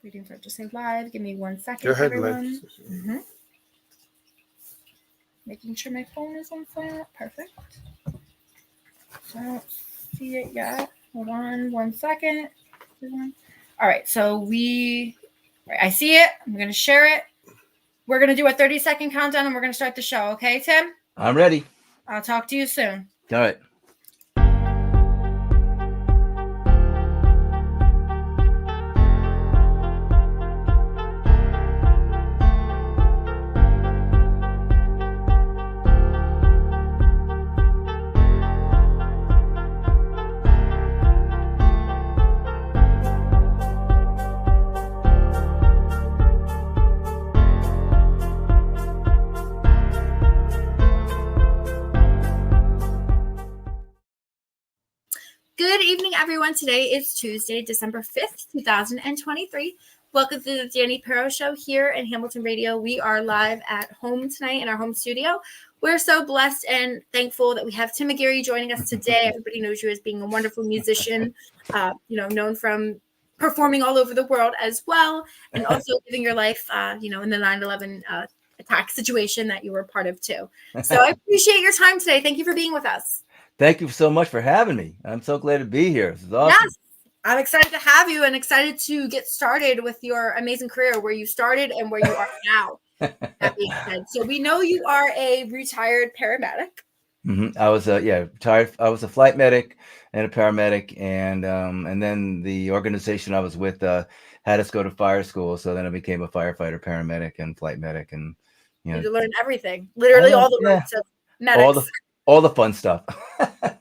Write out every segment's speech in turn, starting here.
Waiting for it to say live. Give me 1 second, Go ahead, everyone. Liv. Making sure my phone is on silent. Perfect. So I don't see it yet. Hold on 1 second. All right, so I see it. I'm going to share it. We're going to do a 30-second countdown, and we're going to start the show. Okay, Tim? I'm ready. I'll talk to you soon. All right. Good evening, everyone. Today is Tuesday, December 5th, 2023. Welcome to the Dani Perro Show here in Hamilton Radio. We are live at home tonight in our home studio. We're so blessed and thankful that we have Tim Mcgeary joining us today. Everybody knows you as being a wonderful musician, known from performing all over the world as well, and also living your life, in the 9/11 attack situation that you were part of too. So I appreciate your time today. Thank you for being with us. Thank you so much for having me. I'm so glad to be here. This is awesome. Yes, I'm excited to have you and excited to get started with your amazing career, where you started and where you are now. That being said, so we know you are a retired paramedic. I was retired. I was a flight medic and a paramedic, and then the organization I was with had us go to fire school. So then I became a firefighter, paramedic, and flight medic, and you had to learn everything, literally all the words of medics. All the fun stuff, but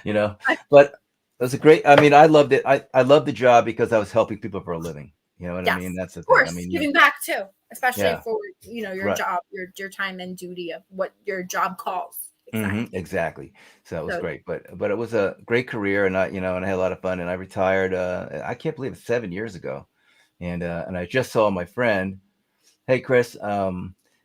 it was a great, I loved it. I loved the job because I was helping people for a living. You know what I mean? That's the thing. Of course, giving back too, especially for, your job, your time and duty of what your job calls. Exactly. So it was great, but it was a great career, and I had a lot of fun, and I retired. I can't believe it's 7 years ago. And I just saw my friend. Hey, Chris,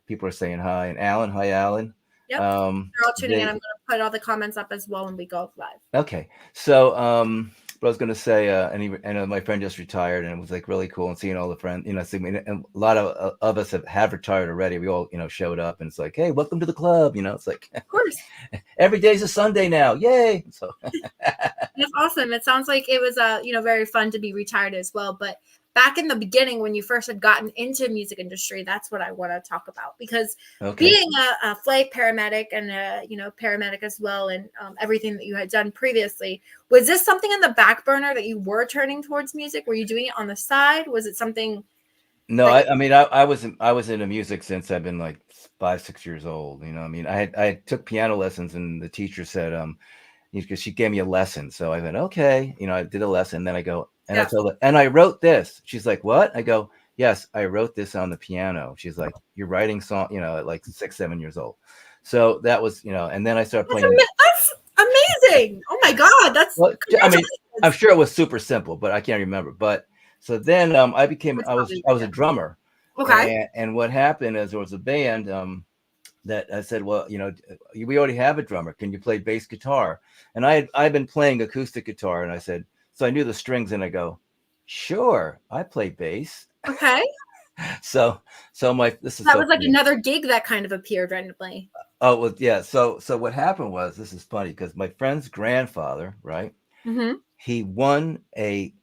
people are saying hi, and Alan. Hi, Alan. Yep. They're all tuning in. I'm going to put all the comments up as well when we go live. Okay. So, what I was going to say, and my friend just retired, and it was like really cool, and seeing all the friends, and a lot of us have retired already. We all, showed up, and it's like, hey, welcome to the club. It's like, of course, every day's a Sunday now. Yay. So that's awesome. It sounds like it was, very fun to be retired as well. But back in the beginning, when you first had gotten into the music industry, that's what I want to talk about, because being a flight paramedic and paramedic as well, and everything that you had done previously, was this something in the back burner that you were turning towards music? Were you doing it on the side? Was it something? No, I was into music since I've been like 5-6 years old. I took piano lessons, and the teacher said, because she gave me a lesson. So I went, okay, I did a lesson. Then I go, and I told her, and I wrote this. She's like, what? I go, yes, I wrote this on the piano. She's like, you're writing song, at like 6-7 years old. So that was, and then I started playing. That's amazing. Oh my God. I'm sure it was super simple, but I can't remember. But so then I was a drummer. Okay. And what happened is there was a band that I said, well, we already have a drummer. Can you play bass guitar? And I'd been playing acoustic guitar, and I said, so I knew the strings, and I go, sure, I play bass. Okay. So that was like another gig that kind of appeared randomly. Oh, well, yeah. So what happened was, this is funny, because my friend's grandfather, right? Mm-hmm. He won a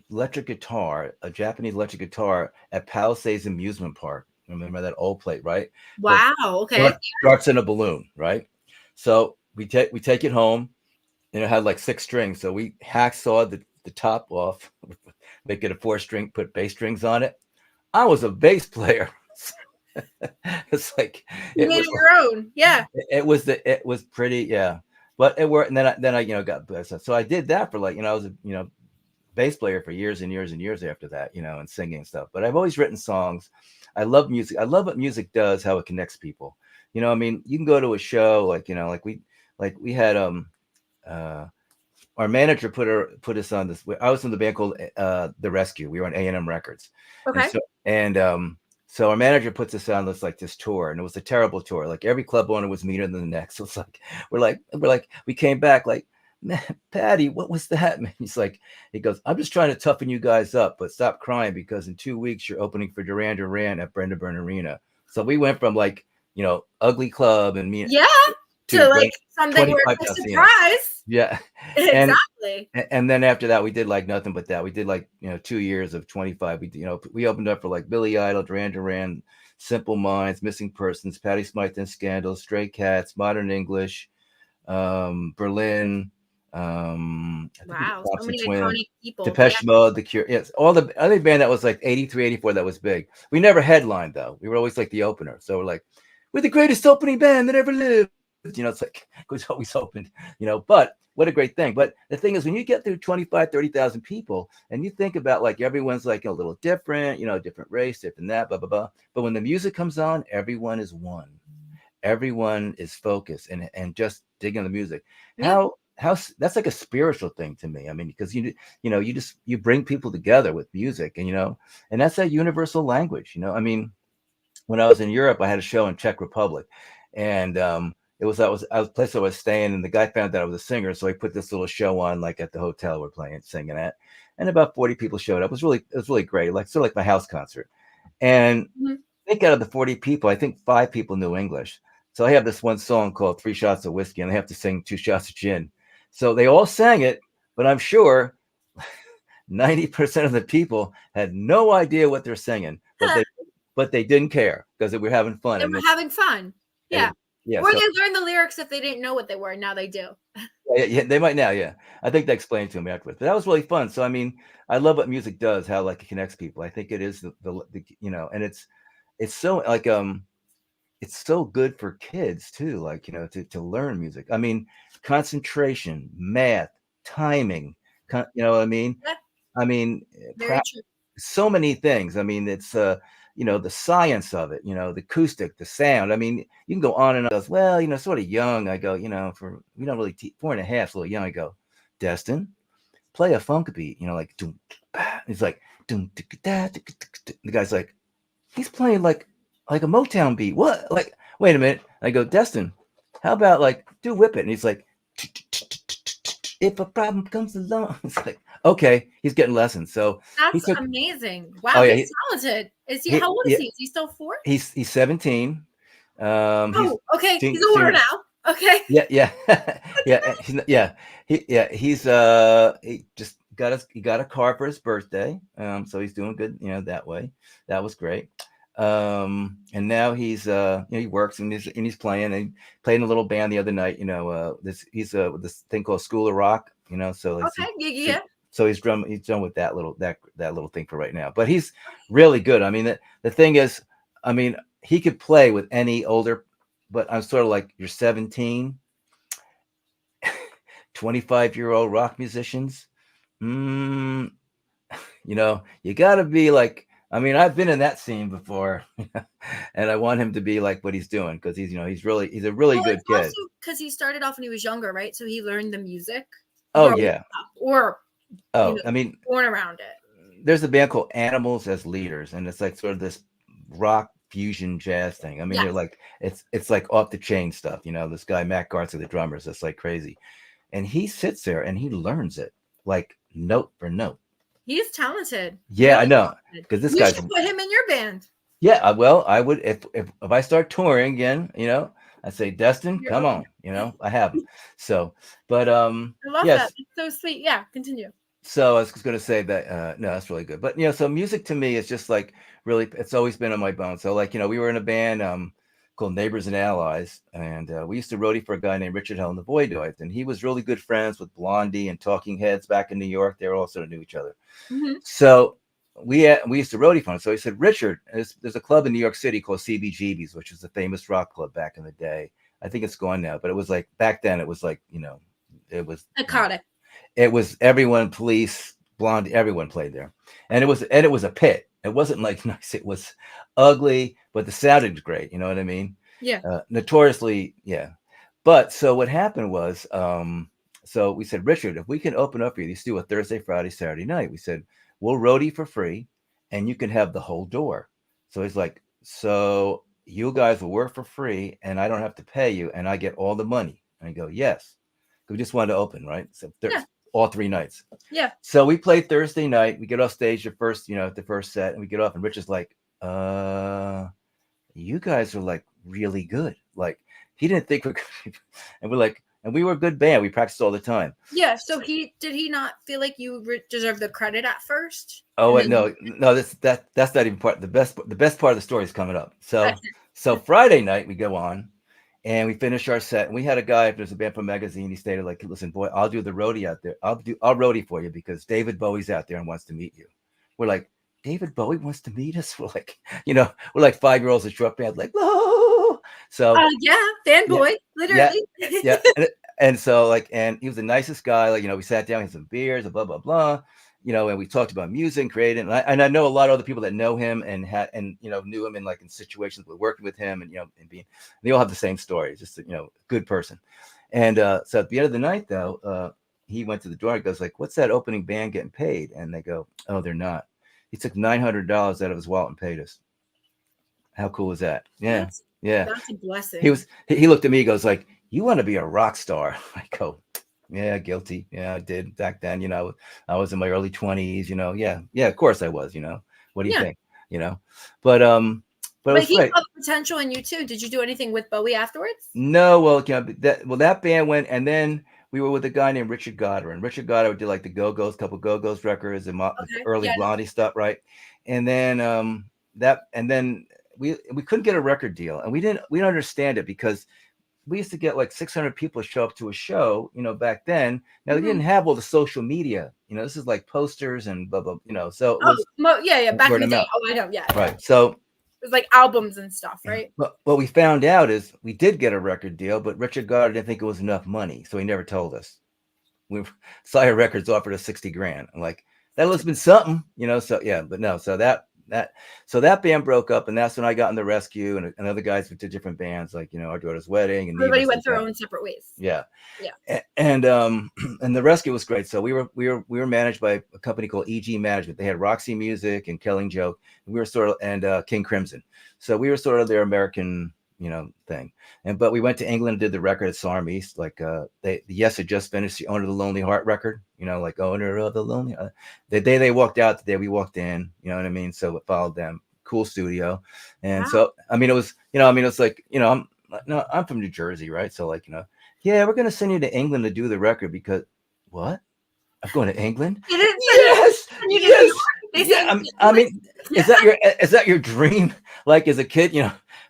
electric guitar, a Japanese electric guitar at Palisades Amusement Park. Remember that old plate, right? Wow. Okay. Starts in a balloon, right? So we take it home, and it had like 6 strings. So we hacksawed the top off, make it a 4-string, put bass strings on it. I was a bass player. It's like you made it your own. Yeah. It was pretty, yeah. But it worked, and then I got blessed. So I did that for I was a bass player for years and years and years after that, and singing and stuff. But I've always written songs. I love music. I love what music does, how it connects people. You can go to a show we had our manager put us on this. I was in the band called The Rescue. We were on A&M Records. Okay. So our manager puts us on this tour, and it was a terrible tour. Like every club owner was meaner than the next. So it's like we're like we came back like, man, Patty, what was that? Man, he goes, I'm just trying to toughen you guys up, but stop crying because in 2 weeks you're opening for Duran Duran at Brenda Byrne Arena. So we went from like, ugly club and me Yeah. to To like something where it's a 25,000. surprise. Yeah. And Exactly. and then after that, we did like nothing but that. We did like 2 years of 25. We opened up for like Billy Idol, Duran Duran, Simple Minds, Missing Persons, Patti Smythe and Scandal, Stray Cats, Modern English, Berlin, I think the Wow. So Thompson many Twins, iconic people. Yeah. Depeche Mode, The Cure. Yes, all the other band that was like 83, 84 that was big. We never headlined though. We were always like the opener. So we're like, we're the greatest opening band that ever lived. It's like we always opened. But what a great thing. But the thing is, when you get through 25, 30,000 people and you think about like everyone's like a little different, different race, different that, blah, blah, blah. But when the music comes on, everyone is one. Everyone is focused and just digging the music. Yeah. How that's like a spiritual thing to me. I mean, because you bring people together with music, and that's a universal language. I mean, when I was in Europe, I had a show in Czech Republic, and I was place I was staying, and the guy found out I was a singer, so he put this little show on like at the hotel we're playing, singing at, and about 40 people showed up. It was really great, like sort of like my house concert, and Mhm. I think out of the 40 people, I think 5 people knew English. So I have this one song called Three Shots of Whiskey, and they have to sing 2 shots of gin. So they all sang it, but I'm sure 90% of the people had no idea what they're singing, but they didn't care because they were having fun. They were having fun. Yeah. Yeah, Or so they learned the lyrics if they didn't know what they were. Now they do. yeah, they might now. Yeah, I think they explained to me afterwards. But that was really fun. So I mean, I love what music does, how like it connects people. I think it is and it's so like it's so good for kids too, like to learn music. I mean, concentration, math, timing, what I mean. Yeah. I mean, Very true. so many things. I mean, it's the science of it, the acoustic, the sound. I mean, you can go on and on. Goes, well, sort of young. I go, for we don't really 4.5, a little young. I go, Destin, play a funk beat, like doom. He's like doom. The guy's like, he's playing like a Motown beat. What? Like, wait a minute. I go, Destin, how about like do whip it? And he's like, if a problem comes along, it's like, okay, he's getting lessons. So he That's took. amazing. Oh Wow, yeah, he's talented. Is he? he How old is yeah, he? Is he still 4? he's 17. He's Oh, okay. He's older senior. now. Okay. Yeah, yeah, yeah, he just got a car for his birthday. So he's doing good, that way. That was great. And now he works and he's playing and played in a little band the other night. This thing called School of Rock. So Okay. Yeah. so he's done with that little thing for right now. But he's really good. I mean, the thing is, I mean, he could play with any older, but I'm sort of like, you're 17, 25-year-old rock musicians. Mm, you got to be like, I mean, I've been in that scene before, and I want him to be like what he's doing because he's a really Well, good it's kid. also because he started off when he was younger, right? So he learned the music. Oh growing yeah. up, or I mean, born around it. there's a band called Animals as Leaders, and it's like sort of this rock fusion jazz thing. I mean, they're Yes. like it's like off the chain stuff. This guy Matt Garza, the drummer, is just like crazy, and he sits there and he learns it like note for note. He's talented. Yeah, I Really know, talented. because this You guy's should put him in your band. yeah. Well, I would if I start touring again. I'd say Destin, You're come open. on. I have him. So, but I love that. yes. It's so sweet. Yeah, continue. So I was going to say that no, that's really good. But so music to me is just like really, it's always been on my bones. So like we were in a band called Neighbors and Allies, and we used to roadie for a guy named Richard Hell and the Voidoids, and he was really good friends with Blondie and Talking Heads back in New York. They all sort of knew each other. Mm-hmm. So we used to roadie for him. So he said, Richard, there's a club in New York City called CBGB's, which was a famous rock club back in the day. I think it's gone now, but it was like back then. It was like it was Iconic. It was everyone, Police, Blondie, everyone played there, and it was a pit. It wasn't like nice. It was ugly, but the sounded great. You know what I mean? Yeah. Notoriously, yeah. But so what happened was, so we said, Richard, if we can open up for you, let's do a Thursday, Friday, Saturday night. We said, we'll roadie for free, and you can have the whole door. So he's like, so you guys will work for free, and I don't have to pay you, and I get all the money. And I go, yes. We just wanted to open, right? So Yeah. all 3 nights. Yeah. So we played Thursday night. We get off stage the first set, and we get off, and Rich is like, you guys are like really good. Like he didn't think we could, and we're like, and we were a good band. We practiced all the time. Yeah. So did he not feel like you deserved the credit at first? Oh And then no, that's not even part. The best part of the story is coming up. okay. So Friday night we go on, and we finish our set. And we had a guy, there's a band from Magazine. He stated like, listen, boy, I'll do the roadie out there. I'll roadie for you because David Bowie's out there and wants to meet you. We're like, David Bowie wants to meet us. We're like, we're like 5-year-olds at truck band, like, whoa. So yeah, fanboy, literally. yeah. And so like, and he was the nicest guy. Like, we sat down, had some beers, and blah blah blah. And we talked about music and creating. And I know a lot of other people that know him and knew him in like in situations with working with him and and being. They all have the same story. Just good person. And so at the end of the night, though, he went to the door and goes like, "What's that opening band getting paid?" And they go, "Oh, they're not." He took $900 out of his wallet and paid us. How cool is that? Yeah, That's a blessing. He looked at me. He goes like, "You want to be a rock star?" I go, "Yeah, guilty. Yeah, I did back then. I was in my early 20s. Yeah, of course I was. What do you think? But it was he great. saw the potential in you too. Did you do anything with Bowie afterwards? No, well, that band went, and then we were with a guy named Richard Goddard, and Richard Goddard did like the Go-Go's, couple Go-Go's records and early Blondie stuff, right? And then we couldn't get a record deal, and we didn't understand it because we used to get like 600 people show up to a show, back then. Now we didn't have all the social media, this is like posters and blah blah, so it was back in the day. Oh, I know, yeah. Right. So it was like albums and stuff, right? But what we found out is we did get a record deal, but Richard Goddard didn't think it was enough money, so he never told us. Sire Records offered us $60,000. I'm like, that must have been something, So yeah, but no. So that band broke up, and that's when I got in the Rescue, and other guys went to different bands, like Our Daughter's Wedding, and everybody went their own separate ways. Yeah. And the Rescue was great. So we were managed by a company called EG Management. They had Roxy Music and Killing Joke, and we were sort of and King Crimson. So we were sort of their American thing. But we went to England and did the record at Sarm East. Like Yes had just finished the Owner of the Lonely Heart record, like Owner of the Lonely. The day they walked out, the day we walked in, you know what I mean? So it followed them. Cool studio. And so it was, it's like, I'm from New Jersey, right? So like, yeah, we're gonna send you to England to do the record because what? I'm going to England? Yes. Yeah. I mean, is that your dream? Like as a kid,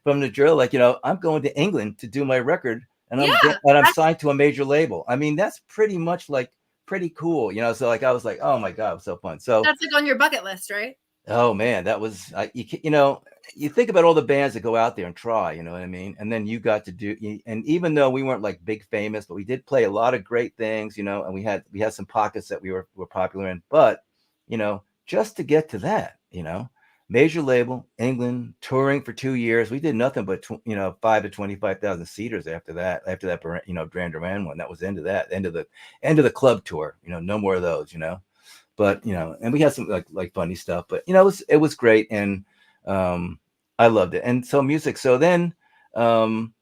from the drill, like, I'm going to England to do my record, and I'm signed to a major label. I mean, that's pretty much like pretty cool, So like, I was like, oh my God, it was so fun. So that's like on your bucket list, right? Oh man, that was you think about all the bands that go out there and try, you know what I mean? And then you got to do, and even though we weren't like big famous, but we did play a lot of great things, and we had some pockets that we were popular in. But just to get to that, major label, England, touring for 2 years, we did nothing but 5 to 25,000 seaters after that Duran Duran one. That was the end of that, end of the club tour. No more of those, But and we had some like funny stuff, but it was great, and I loved it. And so music. So then, then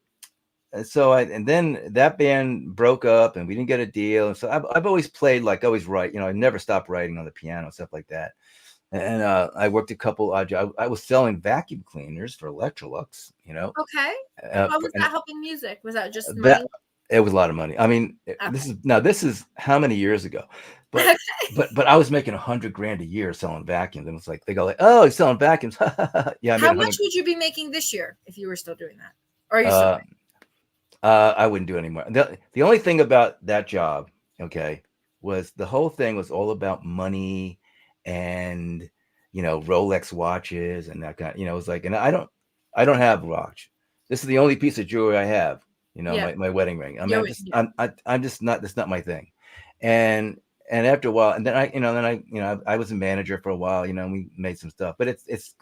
that band broke up, and we didn't get a deal. And so I've always played, like, always write. I never stopped writing on the piano, stuff like that. And I worked a couple odd jobs. I was selling vacuum cleaners for Electrolux. Okay. How was that helping music? Was that just money? It was a lot of money. I mean, this is how many years ago, but but I was making $100,000 a year selling vacuums, and it's like they go like, "Oh, he's selling vacuums." Yeah. How much would you be making this year if you were still doing that? Or are you still doing I wouldn't do it anymore. The only thing about that job, okay, was the whole thing was all about money and Rolex watches and that kind. It was like, and I don't have a watch. This is the only piece of jewelry I have. My wedding ring. I mean, I'm just not. That's not my thing. And after a while, and then I was a manager for a while. And we made some stuff, but it's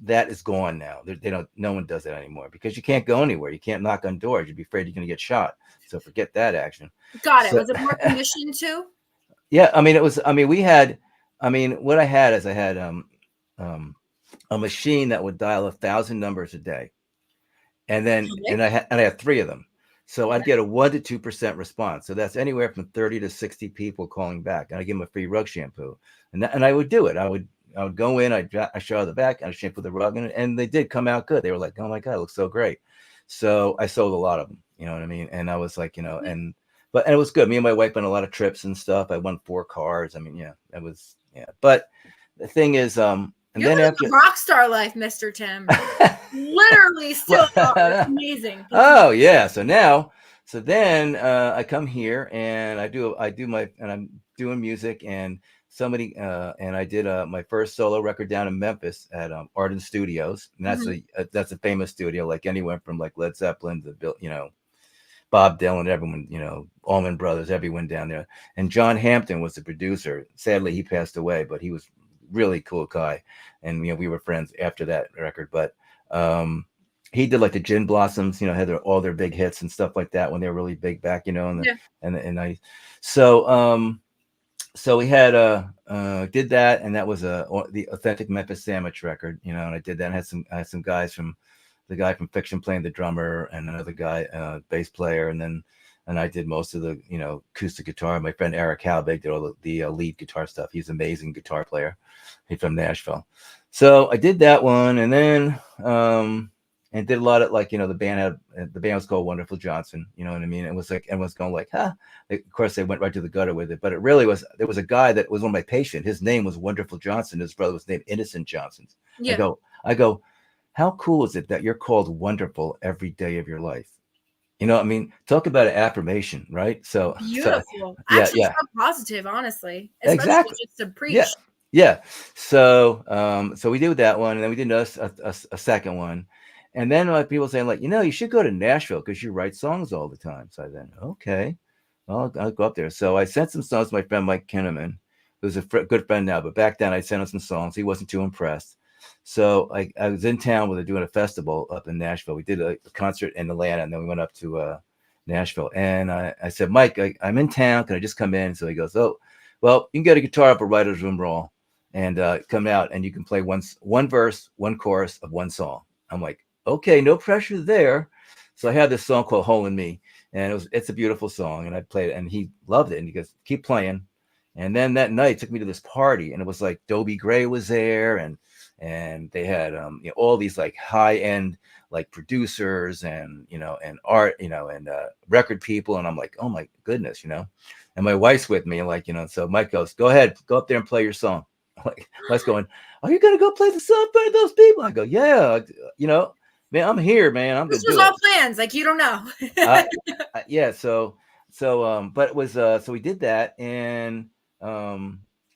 that is gone now. They don't. No one does that anymore because you can't go anywhere. You can't knock on doors. You'd be afraid you're going to get shot. So forget that action. Got it. Was it more commission too? Yeah, I mean, it was. I mean, we had. I mean, what I had is I had a machine that would dial 1,000 numbers a day. And then, and I had 3 of them. So I'd get a 1 to 2% response. So that's anywhere from 30 to 60 people calling back, and I give them a free rug shampoo, and I would do it. I would go in, I shower the back, and I shampoo the rug, and they did come out good. They were like, "Oh my god, it looks so great." So I sold a lot of them. You know what I mean? And I was like, and it was good. Me and my wife went on a lot of trips and stuff. I won 4 cars. I mean, yeah, it was But the thing is, and You're then living after the rock star life, Mr. Tim. Literally still are. It's amazing. Oh yeah. So then I come here and I'm doing music, and somebody and I did my first solo record down in Memphis at Arden Studios, and that's a famous studio, like anyone from like Led Zeppelin to Bob Dylan, everyone, Allman Brothers, everyone down there. And John Hampton was the producer. Sadly, he passed away, but he was really cool guy, and we were friends after that record. But he did like the Gin Blossoms, had all their big hits and stuff like that when they were really big back, and I so we had did that, and that was the Authentic Memphis Sandwich record, and I did that. And I had some guys from the guy from Fiction playing the drummer, and another guy bass player, and I did most of the acoustic guitar. My friend Eric Halbig did all the lead guitar stuff. He's an amazing guitar player. He's from Nashville. So I did that one, and then and did a lot of the band was called Wonderful Johnson. You know what I mean? It was like everyone's going like, huh. Of course, they went right to the gutter with it, but it really was. There was a guy that was one of my patients. His name was Wonderful Johnson. His brother was named Innocent Johnson. Yeah. I go, how cool is it that you're called wonderful every day of your life? You know what I mean? Talk about an affirmation, right? So beautiful. Actually, so positive, honestly. Especially exactly. Just to preach. Yeah. So we did that one, and then we did a second one. And then people saying like, you should go to Nashville because you write songs all the time. So I then, okay, well, I'll go up there. So I sent some songs to my friend Mike Kinnaman, who's a good friend now. But back then I sent him some songs. He wasn't too impressed. So I was in town where they're doing a festival up in Nashville. We did a concert in Atlanta, and then we went up to Nashville. And I said, Mike, I'm in town. Can I just come in? So he goes, oh, well, you can get a guitar up a writer's room raw and come out, and you can play one verse, one chorus of one song. I'm like, okay, no pressure there. So I had this song called Hole in Me, and it's a beautiful song, and I played it, and he loved it, and he goes, keep playing. And then that night took me to this party, and it was like Dobie Gray was there, and they had all these like high end like producers and and art and record people, and I'm like, oh my goodness, and my wife's with me, and like so Mike goes, go ahead, go up there and play your song. Like Mike's going, are you gonna go play the song for those people? I go, yeah, man, I'm here, man. I'm this was all plans, like you don't know. Yeah, but it was so we did that, and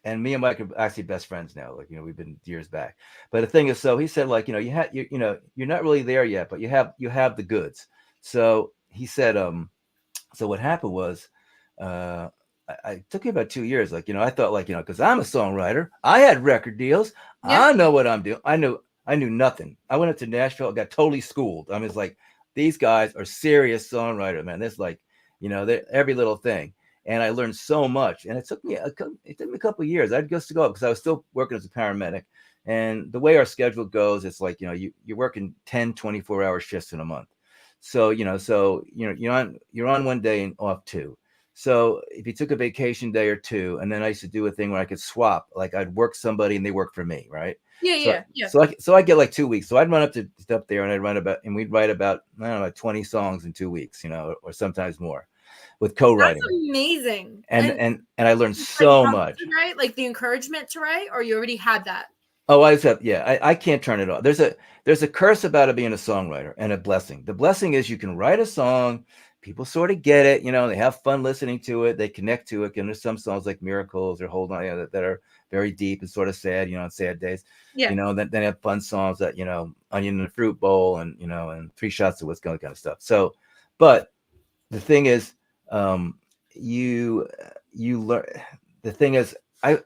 me and Mike are actually best friends now. Like we've been years back. But the thing is, so he said like you're not really there yet, but you have the goods. So he said so what happened was I took me about 2 years. Like I thought like because I'm a songwriter, I had record deals. Yeah. I know what I'm doing. I knew nothing. I went up to Nashville, I got totally schooled. I was like, these guys are serious songwriters, man. There's like every little thing. And I learned so much, and it took me a couple of years. I'd just go up because I was still working as a paramedic. And the way our schedule goes, it's like, you're working 10, 24-hour shifts in a month. So, you're on one day and off 2. So if you took a vacation day or 2, and then I used to do a thing where I could swap, like I'd work somebody and they work for me. Right. Yeah. So I get like 2 weeks. So I'd run up there and we'd write about, I don't know, 20 songs in 2 weeks, or sometimes more. With co-writing. That's amazing. And I learned so much. Right? Like the encouragement to write, or you already had that? Oh, I can't turn it off. There's a curse about it being a songwriter and a blessing. The blessing is you can write a song, people sort of get it, they have fun listening to it, they connect to it. And there's some songs like Miracles or Hold On that are very deep and sort of sad, on sad days. Yeah. Then they have fun songs that, Onion in a Fruit Bowl and, and 3 Shots of Whiskey, kind of stuff. So, but the thing is, you learn. The thing is, I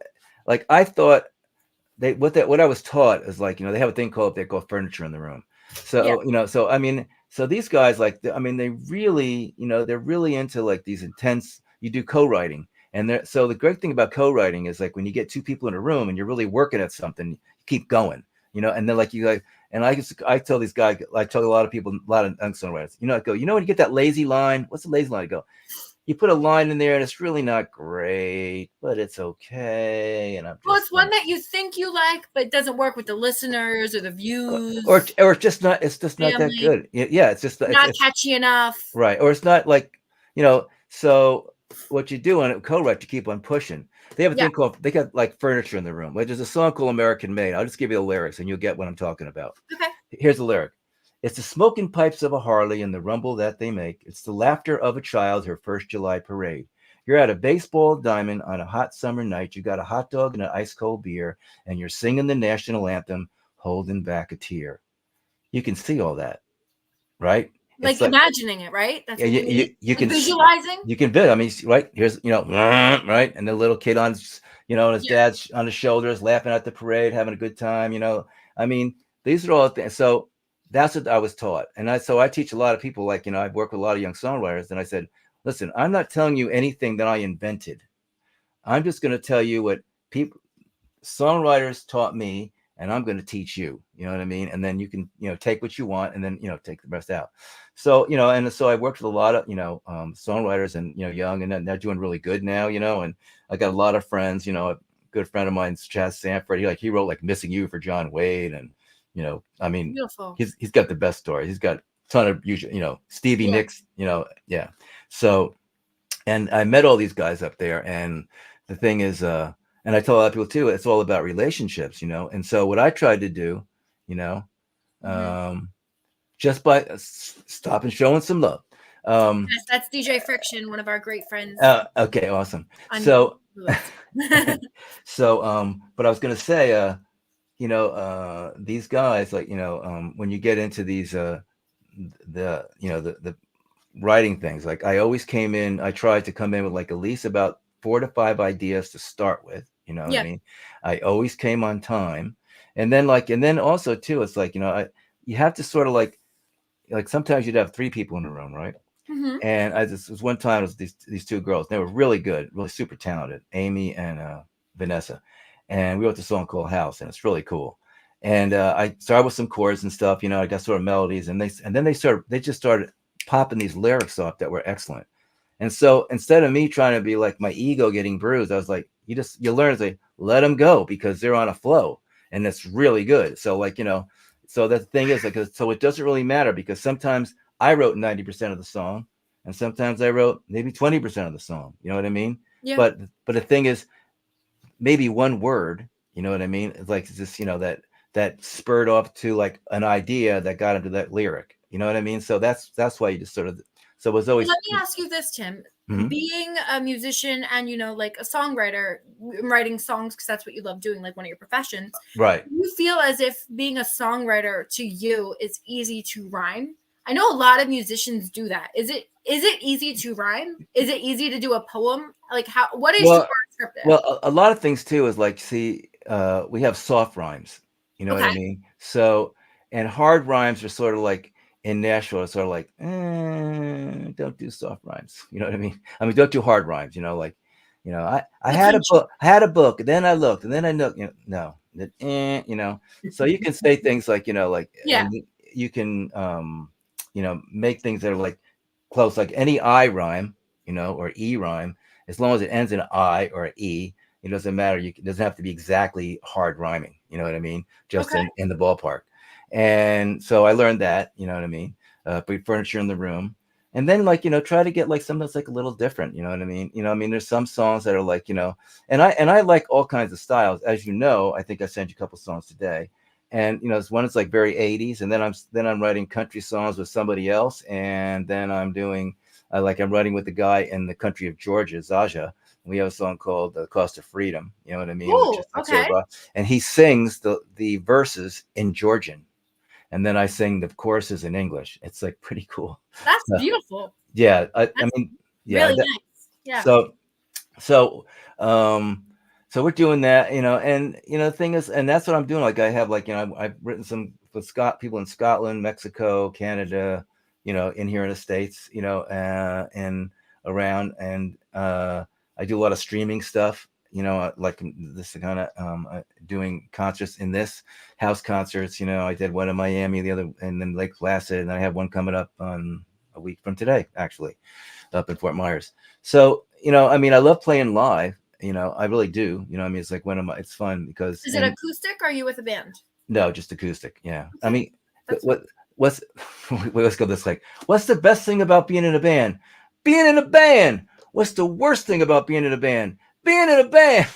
thought what I was taught is like, they have a thing called furniture in the room. So, so these guys they really, they're really into like these intense, you do co-writing. And so the great thing about co-writing is like when you get 2 people in a room and you're really working at something, you keep going, and then And I tell these guys, I tell a lot of people, a lot of songwriters, I go, when you get that lazy line, what's the lazy line? I go, you put a line in there and it's really not great, but it's okay. And I'm just, well, it's one that you think you like, but it doesn't work with the listeners or the views, or it's just not, that good. Yeah, it's just not it's catchy enough, right, or it's not like, so what you do on a co-write, you keep on pushing. They have a thing called, they got like furniture in the room, which is a song called American Made. I'll just give you the lyrics and you'll get what I'm talking about. Okay. Here's the lyric. It's the smoking pipes of a Harley and the rumble that they make. It's the laughter of a child, her first July parade. You're at a baseball diamond on a hot summer night. You got a hot dog and an ice cold beer, and you're singing the national anthem, holding back a tear. You can see all that, right? Like imagining it, right? That's what you can visualizing. You can I mean, right here's right, and the little kid on his dad's on his shoulders, laughing at the parade, having a good time. I mean, these are all things. So that's what I was taught, and I teach a lot of people. Like I've worked with a lot of young songwriters, and I said, listen, I'm not telling you anything that I invented. I'm just going to tell you what songwriters taught me, and I'm going to teach you. You know what I mean? And then you can take what you want, and then take the rest out. So and so I worked with a lot of songwriters, and young, and they're doing really good now. And I got a lot of friends. A good friend of mine's Chaz Sanford. He wrote like "Missing You" for John Wade, and I mean, beautiful. He's got the best stories. He's got a ton of Stevie Nicks. Yeah. So, and I met all these guys up there, and the thing is, and I tell a lot of people too, it's all about relationships, And so what I tried to do, just by stopping showing some love. Yes, that's DJ Friction, one of our great friends. Okay, awesome. So, but I was gonna say, these guys, like, when you get into these, the writing things, like I tried to come in with like at least about 4 to 5 ideas to start with, what I mean? I always came on time. And then also too, it's like, you have to sort of like sometimes you'd have 3 people in the room, right? Mm-hmm. And this was one time, it was these 2 girls. They were really good, really super talented, Amy and Vanessa. And we wrote the song called House, and it's really cool. And I started with some chords and stuff, I got sort of melodies, and then they just started popping these lyrics off that were excellent. And so instead of me trying to be like my ego getting bruised, I was like, you learn to say, let them go, because they're on a flow, and it's really good. So like, so the thing is, like, so it doesn't really matter, because sometimes I wrote 90% of the song, and sometimes I wrote maybe 20% of the song. You know what I mean? Yeah. But the thing is, maybe one word, you know what I mean? It's like this, that spurred off to like an idea that got into that lyric. You know what I mean? So that's why you just sort of. So it was always. Let me ask you this, Tim. Mm-hmm. Being a musician and like a songwriter, writing songs because that's what you love doing, like one of your professions, right? Do you feel as if being a songwriter to you is easy to rhyme? I know a lot of musicians do that. Is it easy to rhyme? Is it easy to do a poem? Like what is your script? Well, a lot of things too is like, see, we have soft rhymes. You know what I mean? So, and hard rhymes are sort of like in Nashville, it's sort of like, don't do soft rhymes. You know what I mean? I mean, don't do hard rhymes. Like, I had a book, and then I looked, and then I looked. No, So you can say things like, and you can, make things that are like close, like any I rhyme, or E rhyme, as long as it ends in an I or an E. It doesn't matter. It doesn't have to be exactly hard rhyming. You know what I mean? Just in the ballpark. And so I learned that, you know what I mean? Put furniture in the room. And then try to get like something that's like a little different. You know what I mean? I mean, there's some songs that are like, and I like all kinds of styles. As you know, I think I sent you a couple songs today. And this one is like very 80s. And then I'm writing country songs with somebody else. And then I'm doing I'm writing with the guy in the country of Georgia, Zaja. We have a song called "The Cost of Freedom." You know what I mean? Ooh, okay. And he sings the verses in Georgian, and then I sing the choruses in English. It's like pretty cool. That's beautiful. Yeah, I mean, yeah. Really nice. Yeah. So we're doing that, and the thing is, and that's what I'm doing. Like I have I've written some with people in Scotland, Mexico, Canada, in here in the States, and around, and I do a lot of streaming stuff, you know, like this kind of doing concerts in this house concerts. You know, I did one in Miami, the other, and then Lake Placid, and I have one coming up on a week from today, actually, up in Fort Myers. So, you know, I mean, I love playing live. You know, I really do. You know, I mean, it's like one of my, it's fun because. Is it acoustic or are you with a band? No, just acoustic. Yeah. Okay. I mean, what's let's go this like. What's the best thing about being in a band? Being in a band. What's the worst thing about being in a band? Being in a band.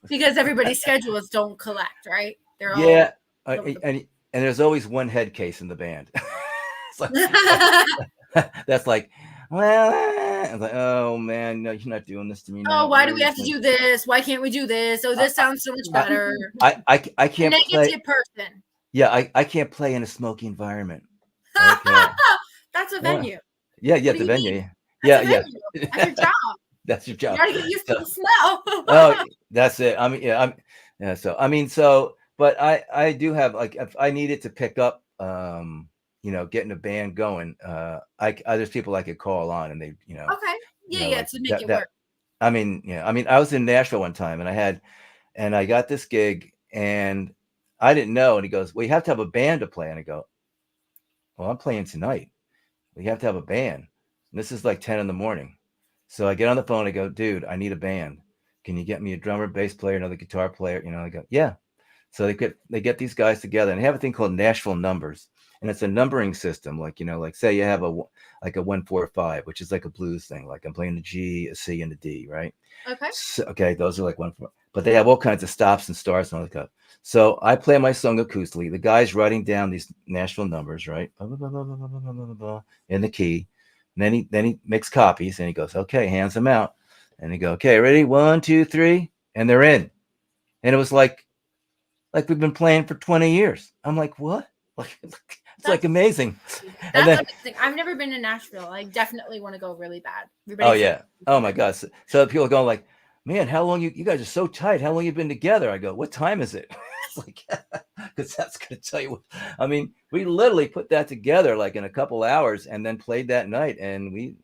Because everybody's schedules don't collect, right? They're Yeah. all And there's always one head case in the band. Like, that's like, well, I'm like, oh man, no, you're not doing this to me now. Oh, why do we have to do this? Why can't we do this? Oh, this sounds so much better. I can't a negative play. person. Yeah, I can't play in a smoky environment. Okay. That's a venue. Yeah, the venue. Mean? Yeah, That's your job. That's your job. You gotta get used to the smell. Oh, that's it. I mean, so I mean, so, but I do have, like, if I needed to pick up, you know, getting a band going, there's people I could call on, and they, you know. Okay. Yeah, like, to make it work. I mean, yeah, I mean, I was in Nashville one time, and I got this gig, and I didn't know, and he goes, well, you have to have a band to play, and I go, well, I'm playing tonight. We have to have a band. And this is like 10 in the morning. So I get on the phone. I go, dude, I need a band. Can you get me a drummer, bass player, another guitar player? You know, I go, yeah. So they get these guys together, and they have a thing called Nashville numbers. And it's a numbering system. Like, you know, like say you have a 1-4-5, which is like a blues thing. Like I'm playing the G, a C, and a D, right? Okay. So, okay, those are like 1-4. But they have all kinds of stops and starts and all that stuff. So I play my song acoustically. The guy's writing down these Nashville numbers, right? In the key. And then he makes copies, and he goes, okay, hands them out. And he go, okay, ready? 1, 2, 3. And they're in. And it was like we've been playing for 20 years. I'm like, what? Like, it's like amazing. That's amazing. I've never been to Nashville. I definitely want to go really bad. Yeah. Oh my God. So people are going like, man, how long you guys are so tight. How long you been together? I go, what time is it? It's like, because that's going to tell you what, I mean, we literally put that together like in a couple hours and then played that night, and we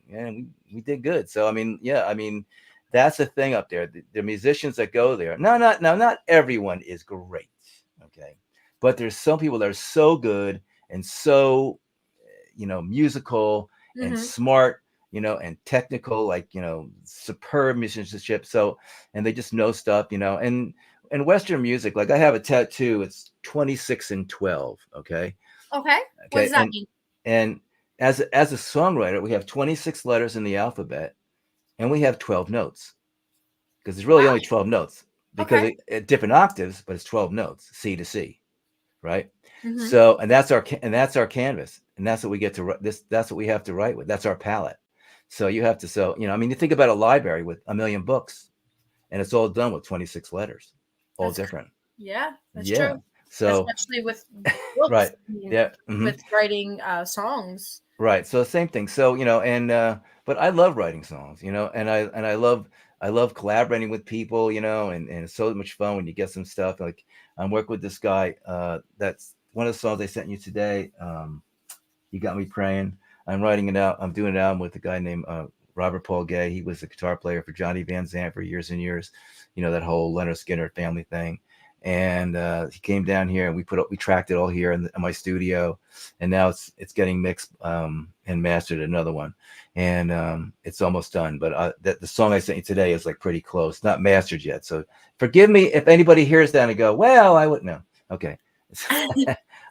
did good. So, I mean, yeah, I mean, that's the thing up there. The musicians that go there. Not everyone is great. Okay. But there's some people that are so good and so, you know, musical and smart, you know, and technical, like, you know, superb musicianship. So, and they just know stuff, you know, and Western music, like I have a tattoo, it's 26 and 12. Okay. What does that mean? And as a songwriter, we have 26 letters in the alphabet, and we have 12 notes, because there's really only 12 notes, because at different octaves, but it's 12 notes, C to C. Right. So, and that's our canvas, and that's what we get to write this. That's what we have to write with. That's our palette. So you have to, you know, I mean, you think about a library with 1 million books, and it's all done with 26 letters, all different. Yeah, that's true. So especially with books, right. With writing songs. Right. So same thing. So, you know, and but I love writing songs, you know, and I love collaborating with people, you know, and it's so much fun when you get some stuff. Like I'm working with this guy. That's one of the songs I sent you today. You Got Me Praying. I'm writing it out. I'm doing an album with a guy named Robert Paul Gay. He was a guitar player for Johnny Van Zandt for years and years. You know, that whole Leonard Skinner family thing. And he came down here, and we tracked it all here in my studio, and now it's getting mixed and mastered, another one, and it's almost done. But the song I sent you today is like pretty close, not mastered yet. So forgive me if anybody hears that and go, well, I wouldn't know. Okay.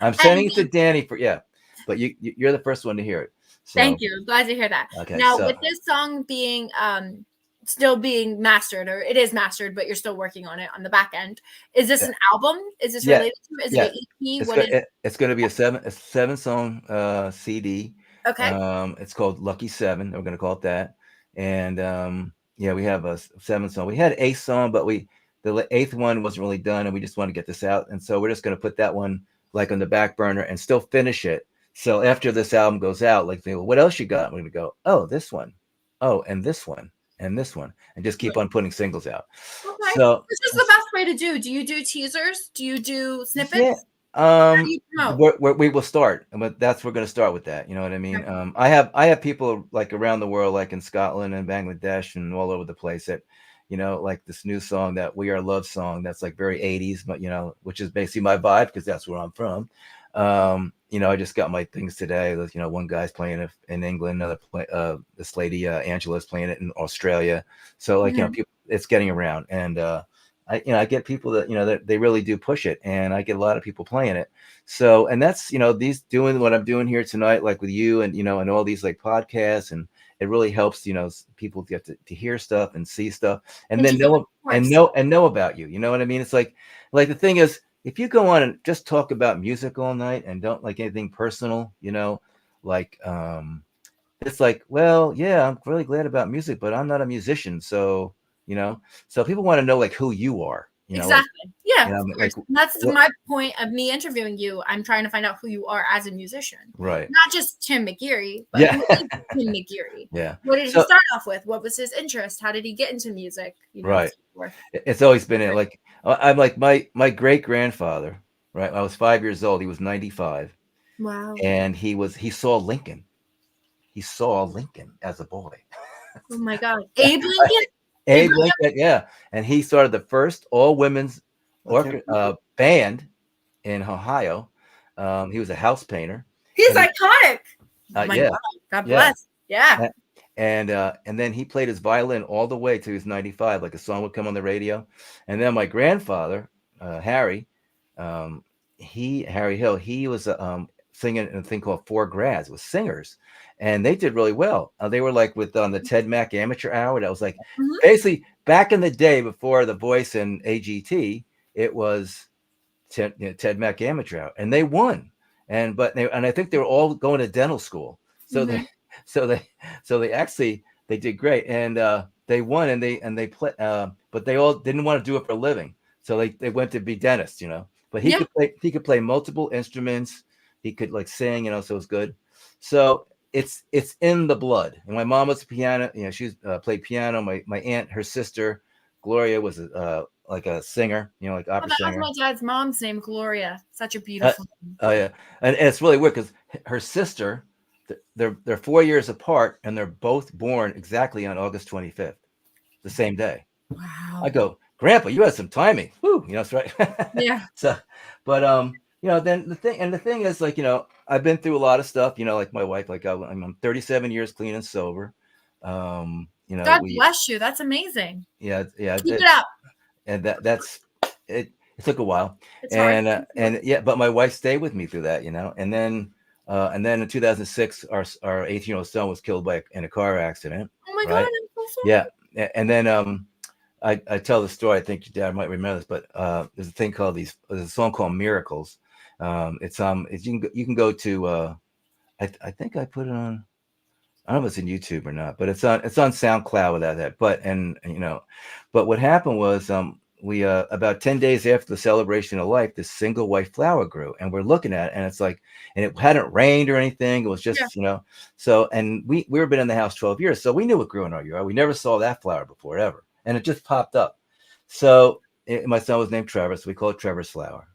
I'm sending it to Dani but you're the first one to hear it. So, thank you. I'm glad to hear that. Okay. Now, with this song being still being mastered, or it is mastered, but you're still working on it on the back end. Is this an album? Is this related to? Is it an EP? It's going to be a seven song CD. Okay. It's called Lucky 7. We're going to call it that. And we have a 7 song. We had 8 song, but the 8th one wasn't really done, and we just want to get this out. And so we're just going to put that one like on the back burner and still finish it. So after this album goes out, like, well, what else you got? We're going to go, oh, this one. Oh, and this one. And this one, and just keep on putting singles out. Okay. So this is the best way to do. Do you do teasers? Do you do snippets? Yeah. We will start, but we're going to start with that. You know what I mean? Okay. I have people like around the world, like in Scotland and Bangladesh and all over the place, that, you know, like this new song, that We Are Love song, that's like very 80s, but you know, which is basically my vibe because that's where I'm from. You know, I just got my things today. You know, one guy's playing it in England, this lady Angela's playing it in Australia. So like, you know, Mhm. people, it's getting around, and I get people that, you know, that they really do push it, and I get a lot of people playing it. So, and that's, you know, these doing what I'm doing here tonight, like with you, and you know, and all these like podcasts, and it really helps, you know, people get to hear stuff and see stuff, and Thank then you for that, know of course. and know about you. You know what I mean? It's like the thing is, if you go on and just talk about music all night and don't like anything personal, you know, like it's like, well, yeah, I'm really glad about music, but I'm not a musician, so you know, so people want to know like who you are, you know, like, Exactly. Yeah, you know, of like course. And that's what, my point of me interviewing you. I'm trying to find out who you are as a musician, right? not just Tim Mcgeary, but Yeah, who is Tim Mcgeary? yeah. What did he So start off with? What was his interest? How did he get into music? You know, right, so forth. it's always been it. Like I'm like my great grandfather, right? I was 5 years old. He was 95, Wow. and he saw Lincoln. He saw Lincoln as a boy. Oh my God. Abe Lincoln? Abe Abraham? Lincoln, yeah, and he started the first all women's band in Ohio. He was a house painter, He's and he, iconic. Oh my yeah, God. God yeah, bless. Yeah. and then he played his violin all the way to his 95. Like a song would come on the radio, and then my grandfather, Harry, um, Harry Hill, he was singing in a thing called Four Grads with singers, and they did really well. They were like with on the Ted Mack Amateur Hour. That was like Mhm. basically back in the day before The Voice and AGT. It was Ted Mack Amateur Hour, and they won. And I think they were all going to dental school. So they Mhm. so they so they actually they did great, and they won, and they play, but they all didn't want to do it for a living, so they went to be dentists, you know. But Yeah. he could play multiple instruments. He could like sing, you know, so it was good. So it's in the blood. And my mom was a piano, you know, she played piano. My aunt, her sister Gloria, was like a singer, you know, like Oh, opera that was singer. my dad's mom's name, Gloria. Such a Uh, beautiful name. oh yeah, and it's really weird because her sister, they're 4 years apart, and they're both born exactly on August 25th, the same day. I Wow. go, Grandpa, you had some timing. Whoo, you know, that's right. Yeah. So, but you know, then the thing is, like, you know, I've been through a lot of stuff. You know, like my wife, like I'm 37 years clean and sober. You know, God we bless you. That's amazing. yeah, Keep it up. and that's it. It took a while, It's hard. and yeah, but my wife stayed with me through that, you know, and then in 2006, our 18-year-old son was killed in a car accident, Oh my God, right? I'm so Yeah, sorry. and then I tell the story. I think your dad might remember this, but there's a thing called there's a song called Miracles. You can go to I think I put it on. I don't know if it's in YouTube or not, but it's on SoundCloud without that. You know, but what happened was we about 10 days after the celebration of life, this single white flower grew, and we're looking at it, and it's like, and it hadn't rained or anything. It was Yeah. just, you know, so, and we've been in the house 12 years, so we knew it grew in our yard. We never saw that flower before ever, and it just popped up. So my son was named Trevor, so we call it Trevor's flower.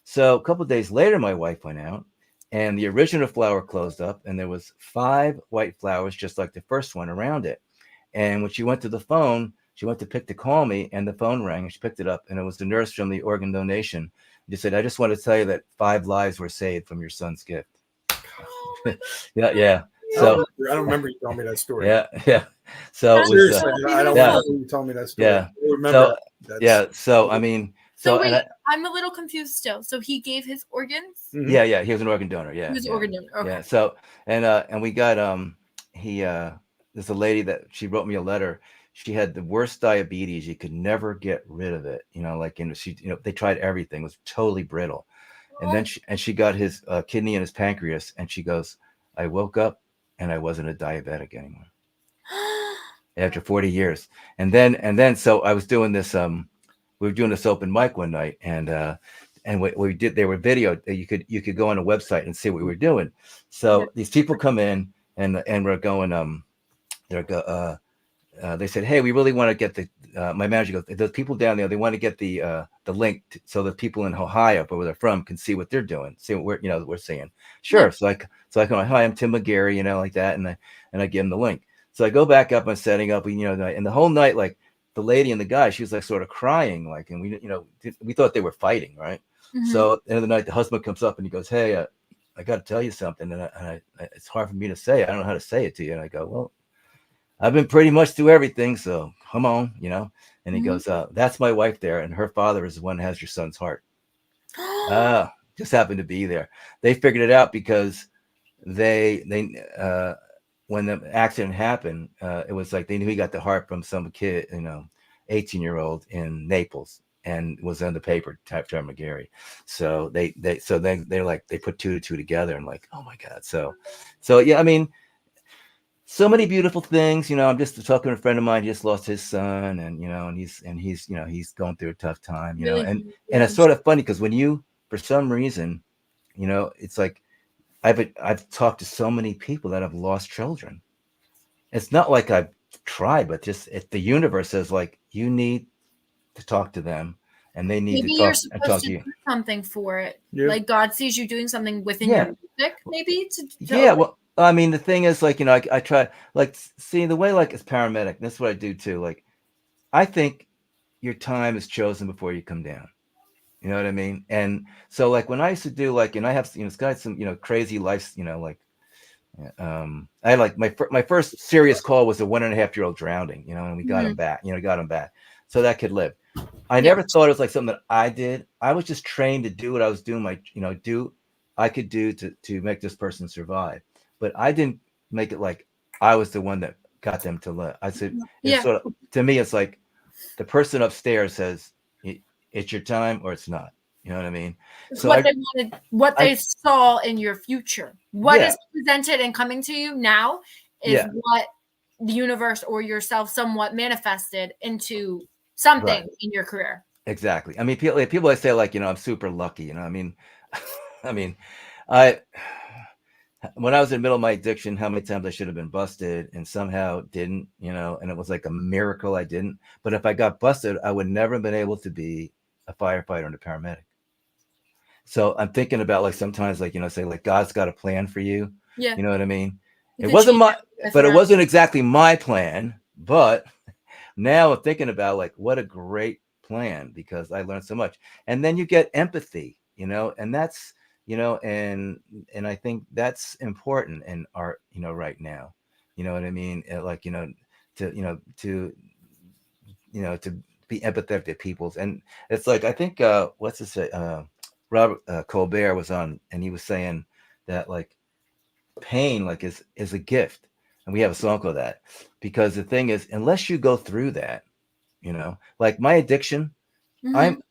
So a couple of days later, my wife went out, and the original flower closed up, and there was 5 white flowers just like the first one around it. And when she went to the phone, she went to call me, and the phone rang, and she picked it up, and it was the nurse from the organ donation. She said, I just want to tell you that 5 lives were saved from your son's gift. Oh my Yeah, yeah. I So don't remember you telling me that story. yeah, yeah. So it God. was Seriously, So I don't yeah, remember you telling me that story. yeah. I remember So that's yeah, so I mean, So so and wait, I'm a little confused still. So he gave his organs? Mhm. yeah, he was an organ donor. He Yeah, was an yeah. organ donor. Okay. Yeah. So and we got he there's a lady that she wrote me a letter. She had the worst diabetes. You could never get rid of it. You know, like, she, you know, they tried everything. It was totally brittle. And then she got his kidney and his pancreas, and she goes, I woke up and I wasn't a diabetic anymore after 40 years. And then so I was doing this we were doing this open mic one night, and we did, they were video, you could go on a website and see what we were doing. So Yeah. these people come in, and we're going they said, hey, we really want to get my manager goes, there's people down there, they want to get the link so that people in Ohio, where they're from, can see what they're doing, see what we're seeing. Sure. Yeah. So I go, hi, I'm Tim Mcgeary, you know, like that, and I give them the link. So I go back up, I'm setting up, you know, and the whole night, like the lady and the guy, she was like sort of crying, like, and we thought they were fighting, right? So at the end of the night, the husband comes up and he goes, "Hey, I got to tell you something, and it's hard for me to say. I don't know how to say it to you." And I go, "Well, I've been pretty much through everything, so come on, you know." And he goes, "That's my wife there, and her father is the one that has your son's heart." Just happened to be there. They figured it out because they when the accident happened, it was like they knew he got the heart from some kid, 18-year-old in Naples, and was on the paper typed to Mcgeary. So they're like, they put 2 to 2 together and like, oh my God. So yeah, I mean, so many beautiful things. I'm just talking to a friend of mine. He just lost his son, and he's going through a tough time. And it's sort of funny because when you, for some reason, it's like I've talked to so many people that have lost children. It's not like I've tried, but just the universe says like, you need to talk to them, and they need maybe to you're talk supposed to to you. do something for it. Yeah. Like God sees you doing something within your music, maybe Well, I mean, the thing is, like, I try, like, see the way, like, as paramedic, that's what I do too. Like, I think your time is chosen before you come down. You know what I mean? And so, like, when I used to do, like, and I have, it's got some, crazy life, like, I had, like, my first serious call was a 1.5-year-old drowning, and we got him back, got him back. So that kid lived. I never thought it was like something that I did. I was just trained to do what I was doing, I could do to make this person survive. But I didn't make it like I was the one that got them to live. I said, it's sort of, to me, it's like the person upstairs says, it's your time or it's not. You know what I mean? So what they wanted, what they saw in your future, what is presented and coming to you now is what the universe or yourself somewhat manifested into something in your career. Exactly. I mean, people say like, I'm super lucky. I mean, when I was in the middle of my addiction, how many times I should have been busted and somehow didn't, and it was like a miracle I didn't. But if I got busted, I would never have been able to be a firefighter and a paramedic. So I'm thinking about, like, sometimes, like, say like God's got a plan for you. Yeah. You know what I mean? It wasn't exactly my plan, but now I'm thinking about, like, what a great plan, because I learned so much. And then you get empathy, and that's, and I think that's important in art, right now. You know what I mean? Like, to be empathetic to people's, and it's like, I think, what's to say, Robert Colbert was on, and he was saying that, like, pain, like, is a gift, and we have a song called that, because the thing is, unless you go through that, like my addiction, I'm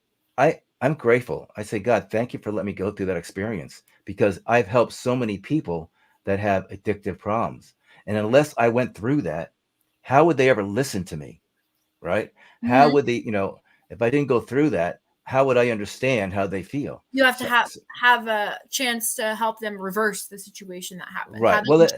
grateful. I say, God, thank you for letting me go through that experience, because I've helped so many people that have addictive problems, and unless I went through that, how would they ever listen to me, right? How would they, if I didn't go through that, how would I understand how they feel? You have to have a chance to help them reverse the situation that happened. Right. Well,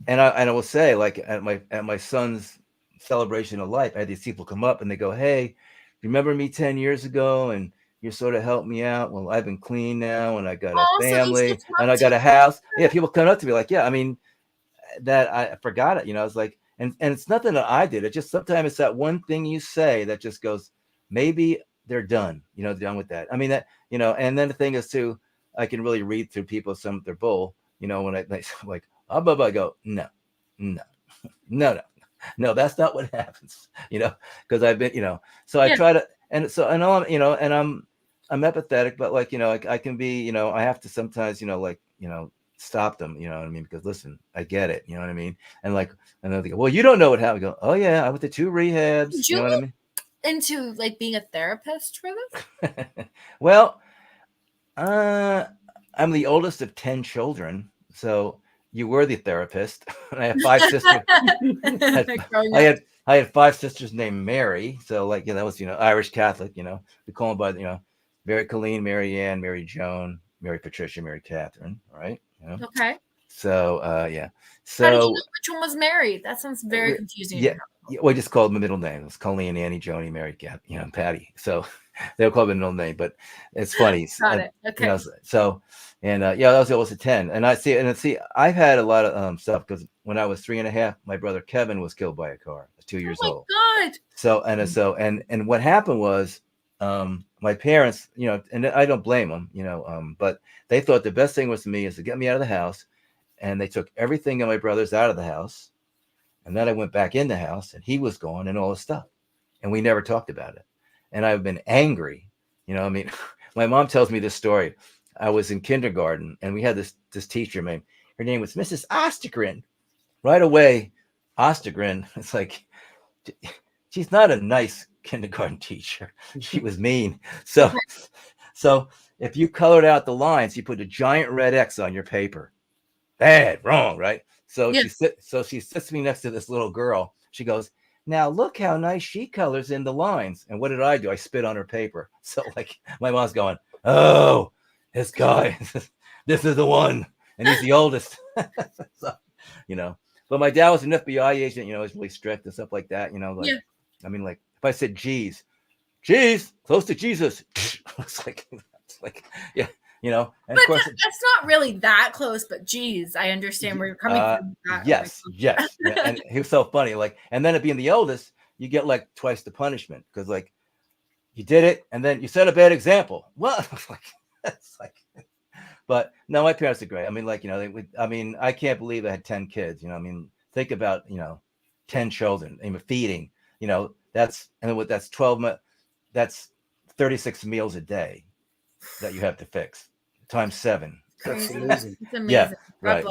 and I will say, like, at my son's celebration of life, I had these people come up and they go, "Hey, remember me 10 years ago? And you sort of helped me out. Well, I've been clean now, and I got a family, and I got a house." Yeah, people come up to me like, "Yeah, I mean, that I forgot it." I was like, and it's nothing that I did. It just, sometimes it's that one thing you say that just goes, maybe they're done, done with that. I mean, that, and then the thing is too, I can really read through people, some of their bull, when I like, I go, no, that's not what happens, because I've been, so I try to, and so I know I'm empathetic, but, like, I can be, I have to sometimes, like, stop them, you know what I mean? Because, listen, I get it, you know what I mean? And, like, and then they go, "Well, you don't know what happened." I go, "Oh yeah, I went to 2 rehabs." You know what I mean? Into, like, being a therapist for this? Well, I'm the oldest of 10 children, so you were the therapist. And I have 5 sisters. I had 5 sisters named Mary, so, like, that was, Irish Catholic. We call them by, Mary Colleen, Mary Ann, Mary Joan, Mary Patricia, Mary Catherine. All right. Okay. So yeah. So how did you know which one was Mary? That sounds very confusing. Yeah. We just called them the middle name. It's Colleen, Annie, Joni, Mary, and Patty. So they'll call them the middle name, but it's funny. Got it. Okay. So, and yeah, that was almost a 10. And I see, I've had a lot of stuff, because when I was 3.5, my brother Kevin was killed by a car, 2 years Oh old. my God. And what happened was, my parents, and I don't blame them, but they thought the best thing was for me is to get me out of the house, and they took everything of my brother's out of the house, and then I went back in the house, and he was gone, and all this stuff, and we never talked about it, and I've been angry, I mean, my mom tells me this story. I was in kindergarten, and we had this teacher, her name was Mrs. Ostergren. Right away, Ostergren, it's like, she's not a nice kindergarten teacher. She was mean. So if you colored out the lines, you put a giant red X on your paper. Bad, wrong, right? So Yeah. she sits me next to this little girl. She goes, now look how nice she colors in the lines. And what did I do? I spit on her paper. So like my mom's going, oh, this guy, this is the one, and he's the oldest. So, but my dad was an FBI agent. He was really strict and stuff like that. I mean, like if I said geez, close to Jesus, it's like, yeah, and but of course that's not really that close. But geez, I understand where you're coming from. Yes. Yeah, and he was so funny. Like, and then it being the oldest, you get like twice the punishment because like you did it, and then you set a bad example. Well, it's like. But no, my parents are great. I mean, like, I can't believe I had 10 kids, I mean, think about, 10 children, feeding, that's 12, that's 36 meals a day that you have to fix times 7. That's amazing. It's amazing. Yeah, right.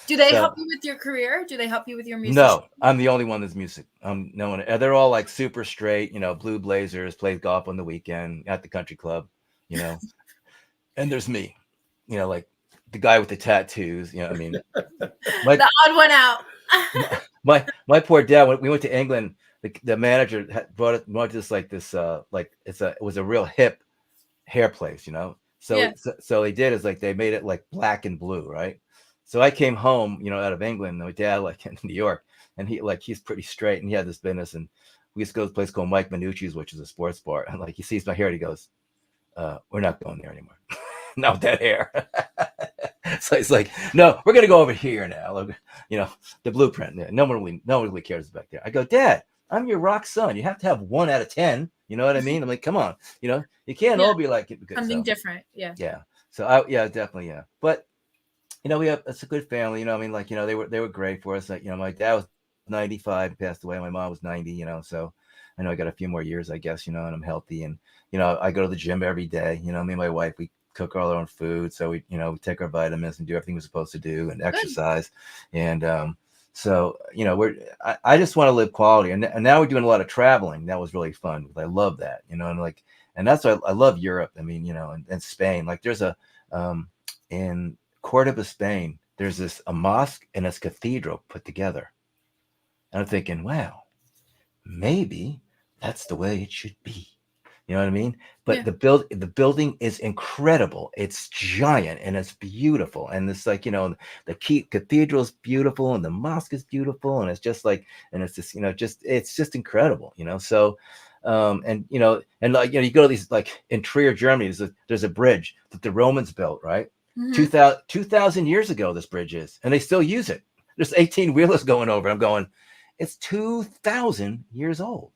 Do they help you with your career? Do they help you with your music? No, I'm the only one that's music. No one. They're all like super straight, blue blazers, plays golf on the weekend at the country club, and there's me. Like the guy with the tattoos, I mean, the odd one out. my poor dad, when we went to England, the manager brought this like this, it was a real hip hair place, so they did is like, they made it like black and blue. Right. So I came home, out of England, my dad, like in New York, and he's pretty straight, and he had this business, and we used to go to this place called Mike Minucci's, which is a sports bar. And like, he sees my hair and he goes, we're not going there anymore. Not with that hair. So he's like, no, we're gonna go over here now. The blueprint. No one really cares back there. I go, Dad, I'm your rock son. You have to have 1 out of 10. You know what I mean? I'm like, come on. You can't all be like it. Something different. Yeah. Yeah. So definitely. Yeah. But it's a good family. I mean, like, they were great for us. Like, my dad was 95, passed away. My mom was 90. So I know I got a few more years, I guess. And I'm healthy, and I go to the gym every day. Me and my wife, we cook all our own food, so we we take our vitamins and do everything we're supposed to do and exercise. And so I just want to live quality, and now we're doing a lot of traveling. That was really fun. I love that, and that's why I love Europe. I mean, and Spain. Like there's in Cordoba, Spain, there's a mosque and this cathedral put together, and I'm thinking, wow, maybe that's the way it should be. You know what I mean? But the building is incredible. It's giant and it's beautiful. And it's like, the cathedral is beautiful and the mosque is beautiful. And it's just like, and it's just, it's just incredible, So, and like, you go to these, like in Trier, Germany, there's a bridge that the Romans built, right? Mm-hmm. 2,000 years ago, this bridge is, and they still use it. There's 18 wheelers going over. I'm going, it's 2,000 years old.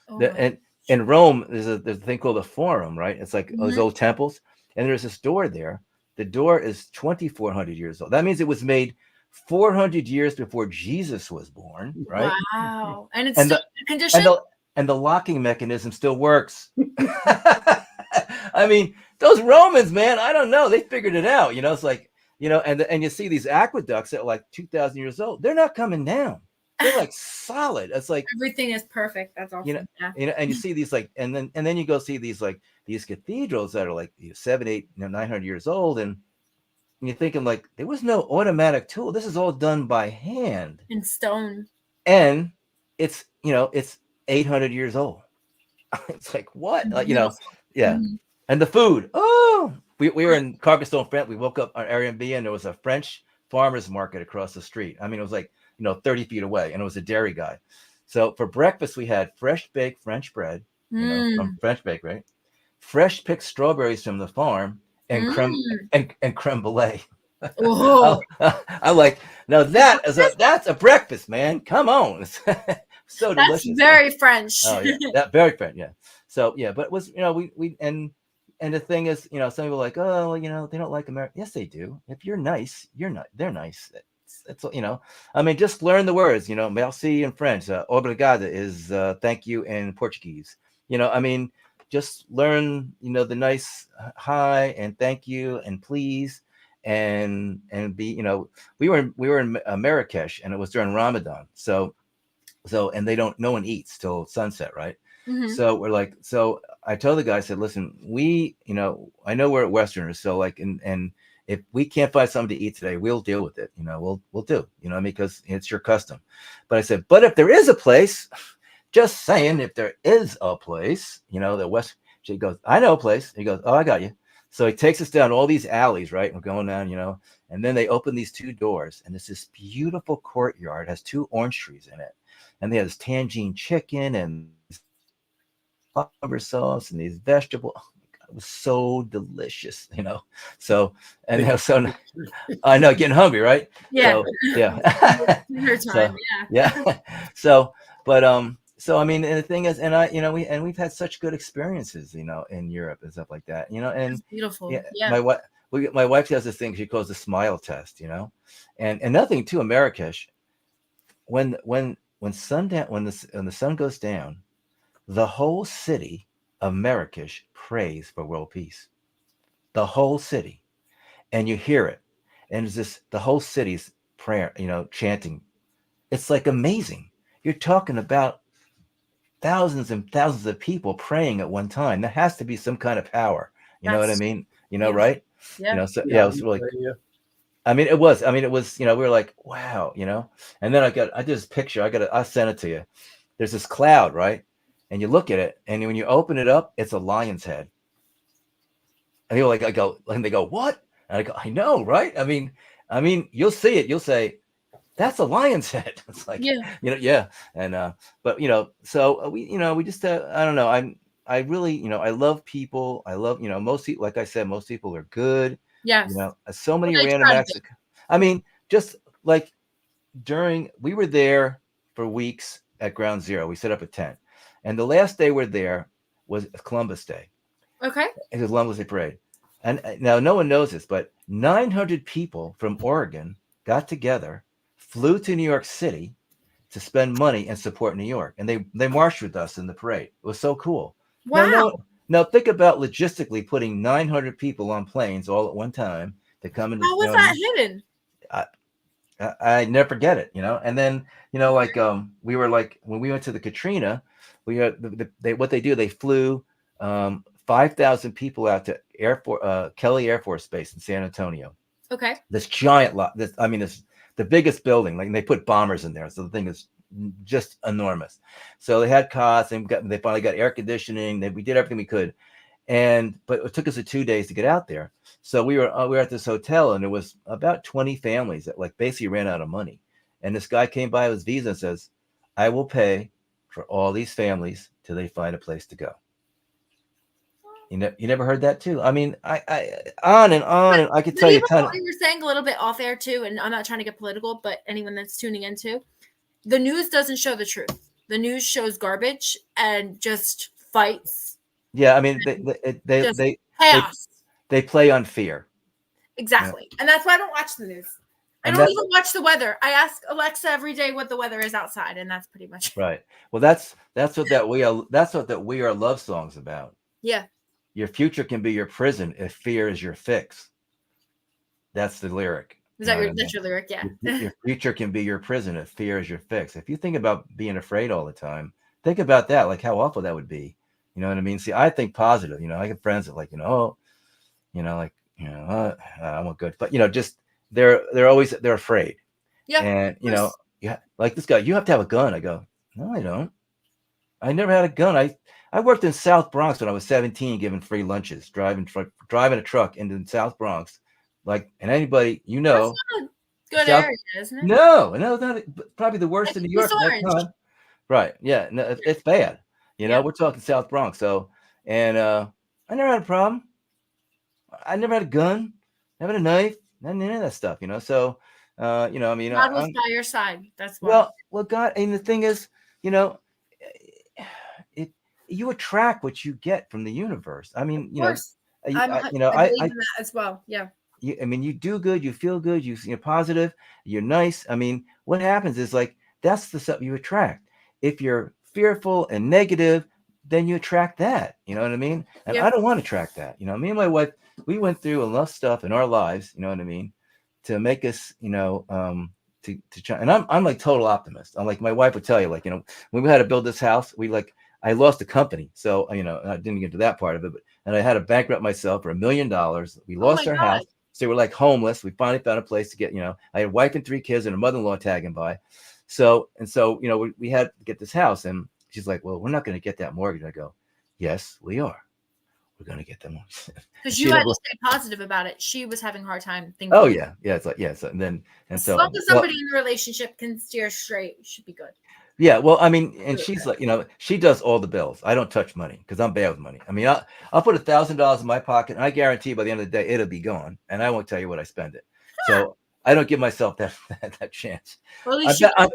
Oh. And in Rome, there's a thing called the Forum, right? It's like those old temples, and there's this door there. The door is 2,400 years old. That means it was made 400 years before Jesus was born, right? Wow! And it's still in condition. And the locking mechanism still works. I mean, those Romans, man, I don't know. They figured it out. It's like, and you see these aqueducts that are like 2,000 years old. They're not coming down. They're like solid. It's like everything is perfect. That's awesome. And you see these like, and then you go see these like these cathedrals that are like 700, 800, 900 years old, and you're thinking like there was no automatic tool. This is all done by hand in stone, and it's 800 years old. It's like what, like, yeah. Mm-hmm. And the food. Oh, we were in Carcassonne, France. We woke up on Airbnb, and there was a French farmers market across the street. I mean, it was like 30 feet away, and it was a dairy guy. So for breakfast, we had fresh baked French bread, from French Bake, right? Fresh picked strawberries from the farm, and creme brulee. I'm like, now that's a breakfast, man. Come on. so That's delicious. very French. Oh yeah, that very French. Yeah. So yeah, but it was we and the thing is, some people are like, oh, they don't like America. Yes, they do. If you're nice, you're not. They're nice. It's I mean, just learn the words. Merci in French. Obrigado is thank you in Portuguese. I mean, just learn the nice hi and thank you and please and be we were in Marrakesh, and it was during Ramadan. So and no one eats till sunset, right? Mhm. So we're like, so I told the guy, I said, listen, I know we're Westerners, so like, and if we can't find something to eat today, we'll deal with it. We'll do, what I mean? Because it's your custom. But I said, but if there is a place, just saying, if there is a place, the West, she goes, I know a place. He goes, oh, I got you. So he takes us down all these alleys, right? And we're going down, and then they open these two doors, and it's this beautiful courtyard, has 2 orange trees in it. And they had this tangine chicken and cucumber sauce and these vegetables. Oh my God, it was so delicious, So, and so I know, getting hungry, right? Yeah. So, yeah. Dinner So, time. yeah. So, but so I mean, and the thing is, and we've had such good experiences, in Europe and stuff like that, and It's beautiful. yeah, Yeah. my wife does this thing she calls the smile test, and nothing to Marrakesh. When sundown, when the sun goes down, the whole city of Marrakesh prays for world peace. The whole city, and you hear it, and it's just the whole city's prayer, chanting. It's like amazing. You're talking about thousands and thousands of people praying at one time. There has to be some kind of power. You know what I mean? Right? Yeah. So yeah, it was really. I mean, it was. We were like, wow, And then I did this picture. I'll send it to you. There's this cloud, right? And you look at it, and when you open it up, it's a lion's head. And you're like, and they go, what? And I go, I know, right? I mean, you'll see it. You'll say, that's a lion's head. It's like, yeah. And but so we just I don't know. I really, I love people. I love, most people, like I said, most people are good. Yes. So many random acts. I mean, just like we were there for weeks at Ground Zero. We set up a tent, and the last day we're there was Columbus Day. Okay. It was Columbus Day parade, and now no one knows this, but 900 people from Oregon got together, flew to New York City to spend money and support New York, and they marched with us in the parade. It was so cool. Wow. Now think about logistically putting 900 people on planes all at one time to come in. How was that hidden? I never forget it, and then, like, we were like, when we went to the Katrina, we had what they do, they flew 5,000 people out to Kelly Air Force Base in San Antonio. Okay. This giant lot, this the biggest building, like, and they put bombers in there. So the thing is just enormous. So they had cots, and they finally got air conditioning. We did everything we could. But it took us 2 days to get out there. So we were at this hotel, and there was about 20 families that, like, basically ran out of money. And this guy came by with his visa and says, I will pay for all these families till they find a place to go. You never heard that too? I mean, I on and on, and I could tell you a ton. What you were saying a little bit off air too, and I'm not trying to get political, but anyone that's tuning in too, the news doesn't show the truth. The news shows garbage and just fights. Yeah, I mean, they play on fear. Exactly. And that's why I don't watch the news. I don't even watch the weather. I ask Alexa every day what the weather is outside, and that's pretty much it. Right. Well, that's what We Are love song's about. Yeah. Your future can be your prison if fear is your fix. That's the lyric. Is that that's your lyric? Yeah. Your future can be your prison if fear is your fix. If you think about being afraid all the time, think about that, like how awful that would be. You know what I mean? See, I think positive. I get friends that, like, I want good, but just they're afraid. Yeah. And like this guy, you have to have a gun. I go, no, I don't. I never had a gun. I worked in South Bronx when I was 17, giving free lunches, driving a truck into the South Bronx. Like, and anybody, that's not a good area, isn't it? No, not probably the worst in New York at that time. Right? Yeah, no, it's bad. We're talking South Bronx. So, and I never had a problem. I never had a gun, never had a knife, none of that stuff. So, I mean, God was by your side. That's why. Well, God, and the thing is, you know, it you attract what you get from the universe. I mean, Of course. I believe in that as well. Yeah. I mean, you do good, you feel good, you're positive, you're nice. I mean, what happens is like that's the stuff you attract. If you're fearful and negative, then you attract that. You know what I mean? And I don't want to attract that. You know, me and my wife, we went through enough stuff in our lives. You know what I mean? To make us, to try. And I'm like total optimist. I'm like my wife would tell you, like, when we had to build this house, I lost the company, so I didn't get to that part of it, and I had to bankrupt myself for $1 million. We lost our house. So we're like homeless. We finally found a place to get, I had a wife and 3 kids and a mother-in-law tagging by. So, we had to get this house. And she's like, well, we're not going to get that mortgage. I go, yes, we are. We're going to get them. Because you had to stay positive about it. She was having a hard time thinking. Oh, yeah. Yeah. It's like, yeah. So, as long as somebody in the relationship can steer straight, it should be good. Yeah, well, I mean, and she's like, she does all the bills. I don't touch money because I'm bad with money. I mean, I'll put $1,000 in my pocket, and I guarantee by the end of the day it'll be gone, and I won't tell you what I spend it. So I don't give myself that chance. Well,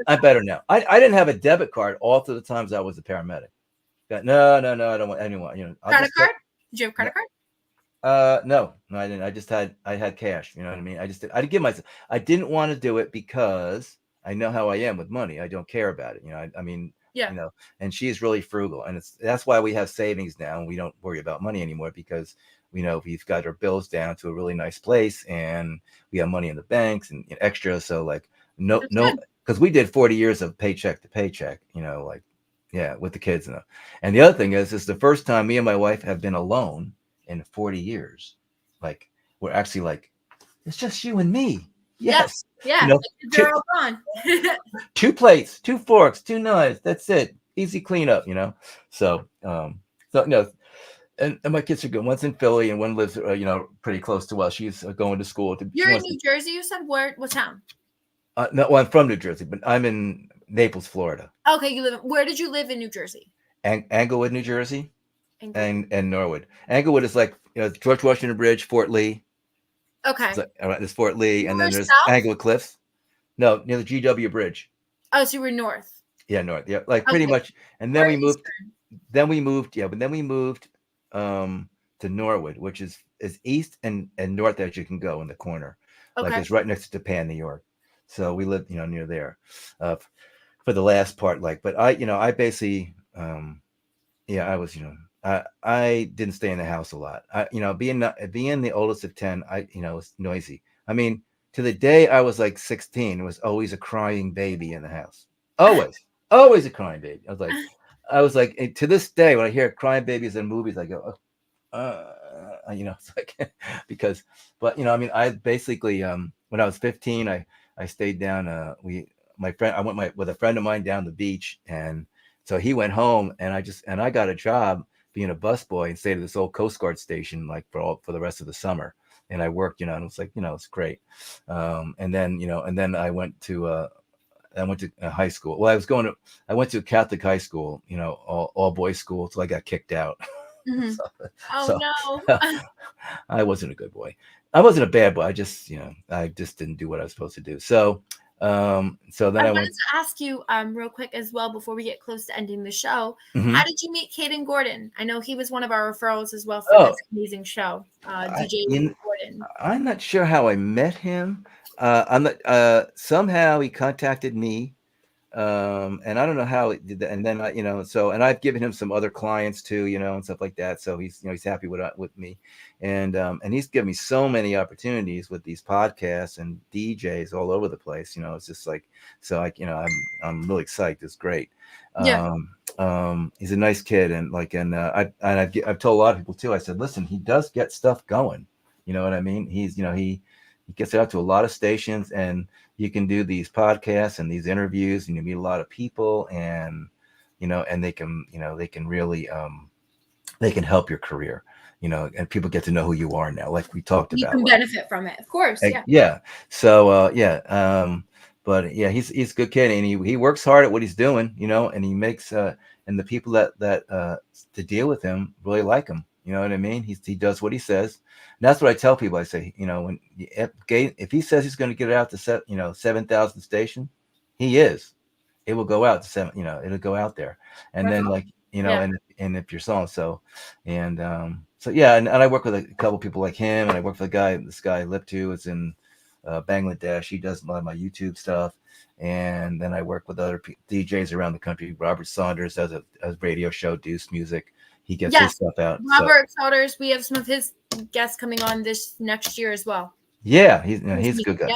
I'm better now. I didn't have a debit card all through the times I was a paramedic. No, I don't want anyone. Credit card? Did you have a credit card? No, I didn't. I had cash. You know what I mean? I didn't give myself. I didn't want to do it because I know how I am with money. I don't care about it. I mean, and she's really frugal, and that's why we have savings now, and we don't worry about money anymore because we've got our bills down to a really nice place, and we have money in the banks and extra. So like no, because we did 40 years of paycheck to paycheck, with the kids and the other thing is the first time me and my wife have been alone in 40 years. Like we're actually like, it's just you and me. Yes. Yeah. They're all gone. 2 plates, 2 forks, 2 knives. That's it. Easy cleanup, So, and my kids are good. One's in Philly and one lives, pretty close to us. She's going to school. You're in New Jersey, you said? What town? No, well, I'm from New Jersey, but I'm in Naples, Florida. Okay, where did you live in New Jersey? Englewood, New Jersey, and Norwood. Englewood is like George Washington Bridge, Fort Lee. Okay. There's Fort Lee, and then there's Englewood Cliffs. No, near the GW Bridge. Oh, so you were north. Yeah, north. Yeah, like pretty much. And then we moved. Then we moved to Norwood, which is as east and north as you can go in the corner. Okay. Like it's right next to Japan, New York. So we lived, near there, for the last part. Like, but I basically, I was, I didn't stay in the house a lot. Being the oldest of 10, it was noisy. I mean, to the day I was like 16, it was always a crying baby in the house. Always a crying baby. I was like, to this day, when I hear crying babies in movies, I go, it's like, because, but, I mean, I basically, when I was 15, I stayed down, I went with a friend of mine down the beach. And so he went home and I got a job being a busboy and stayed at this old Coast Guard station, like for the rest of the summer. And I worked, and it was like, it's great. And then I went to high school. Well, I went to a Catholic high school, all boys school. So I got kicked out. Mm-hmm. No. I wasn't a good boy. I wasn't a bad boy. I just didn't do what I was supposed to do. So then I wanted to ask you real quick as well before we get close to ending the show. Mm-hmm. How did you meet Caden Gordon? I know he was one of our referrals as well for this amazing show. DJ Gordon. I'm not sure how I met him. Somehow he contacted me. And I don't know how it did that. And then and I've given him some other clients too, and stuff like that. So he's, he's happy with me, and he's given me so many opportunities with these podcasts and DJs all over the place. It's just like, so I'm really psyched. It's great. Yeah. He's a nice kid, and I've told a lot of people too. I said, listen, he does get stuff going. You know what I mean? He's, he gets out to a lot of stations, and you can do these podcasts and these interviews, and you meet a lot of people, and and they can really they can help your career, and people get to know who you are now, like we talked about. You can benefit from it, of course. Yeah. So but yeah, he's a good kid, and he works hard at what he's doing, and he makes and the people that to deal with him really like him. You know what I mean? He does what he says. And that's what I tell people. I say, if he says he's going to get it out to 7,000 station, he is. it will go out to seven, it'll go out there. And then like, and if your song, so yeah, and I work with a couple people like him, and I work with this guy Liptu is in Bangladesh. He does a lot of my YouTube stuff. And then I work with other DJs around the country. Robert Saunders does a radio show, Deuce Music. He gets his stuff out. Robert Saunders, we have some of his guests coming on this next year as well. Yeah, he's a good guy.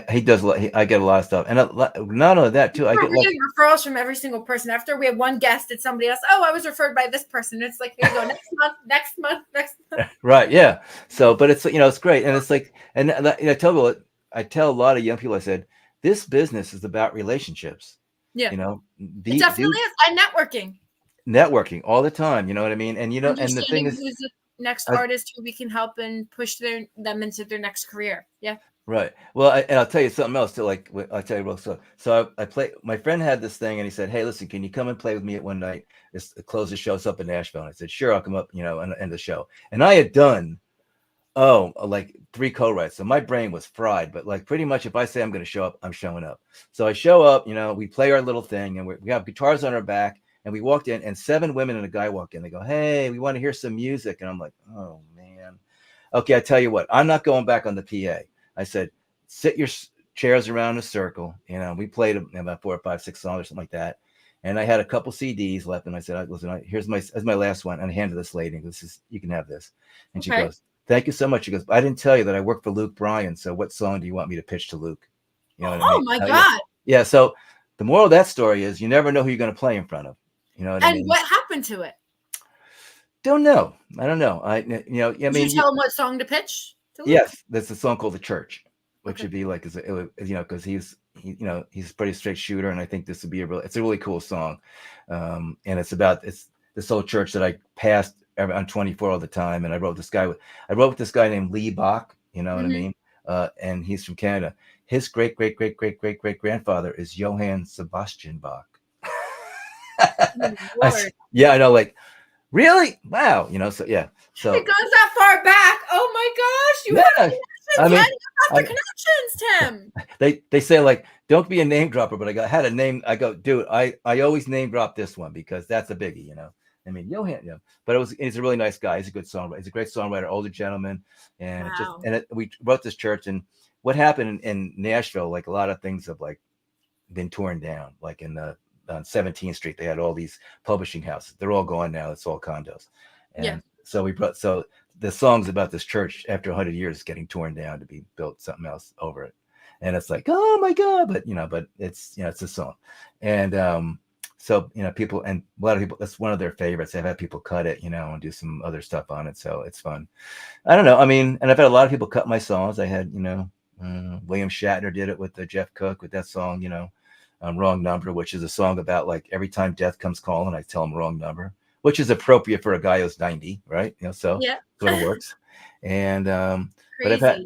He does. I get a lot of stuff, and not only that too. I get referrals from every single person. After we have one guest, it's somebody else. Oh, I was referred by this person. It's like, here you go, next month. Right. Yeah. So, but it's it's great, and it's like, and I tell a lot of young people. I said, this business is about relationships. Yeah. It definitely is, and networking all the time. You know what I mean? And and the thing is, who's the next artist who we can help and push them into their next career. Yeah. Right. Well, and I'll tell you something else too. Like I'll tell you real so. So I play. My friend had this thing, and he said, "Hey, listen, can you come and play with me at one night? Close the show up in Nashville." And I said, "Sure, I'll come up." And end the show. And I had done, like 3 co-writes. So my brain was fried. But like pretty much, if I say I'm going to show up, I'm showing up. So I show up. We play our little thing, and we have guitars on our back. And we walked in, and 7 women and a guy walk in. They go, "Hey, we want to hear some music." And I'm like, "Oh man, okay." I tell you what, I'm not going back on the PA. I said, sit your chairs around in a circle. We played about 4 or 5, 6 songs or something like that. And I had a couple CDs left. And I said, listen, here's my last one. And I handed this lady, you can have this. And she goes, "Thank you so much." She goes, "I didn't tell you that I work for Luke Bryan. So what song do you want me to pitch to Luke?" You know what I mean? My God. Yeah. So the moral of that story is you never know who you're going to play in front of. You know what I mean? And what happened to it? Don't know. I don't know. Did you tell him what song to pitch? Yes, there's a song called "The Church," which would be like, because he's a pretty straight shooter, and I think this would be it's a really cool song, and it's this old church that I passed on 24 all the time, and I wrote with this guy named Lee Bach, what I mean, and he's from Canada. His great grandfather is Johann Sebastian Bach. I know, like, really? Wow, so yeah. So it goes that far back. Oh my gosh, you have the connections, Tim. They say, like, don't be a name dropper, but had a name. I go, dude, I always name drop this one because that's a biggie, I mean, Johann, but he's a really nice guy. He's a good songwriter. He's a great songwriter, older gentleman, and we wrote this church. And what happened in Nashville, like a lot of things have like been torn down, like on 17th Street, they had all these publishing houses. They're all gone now. It's all condos. And so the song's about this church after 100 years getting torn down to be built something else over it. And it's like, oh my God, but it's, it's a song. And so, people, and a lot of people, that's one of their favorites. They've had people cut it, and do some other stuff on it. So it's fun. I don't know. I mean, and I've had a lot of people cut my songs. I had, William Shatner did it with Jeff Cook with that song, Wrong Number, which is a song about like every time death comes calling, I tell him wrong number, which is appropriate for a guy who's 90, right? So sort of works. And but I've had,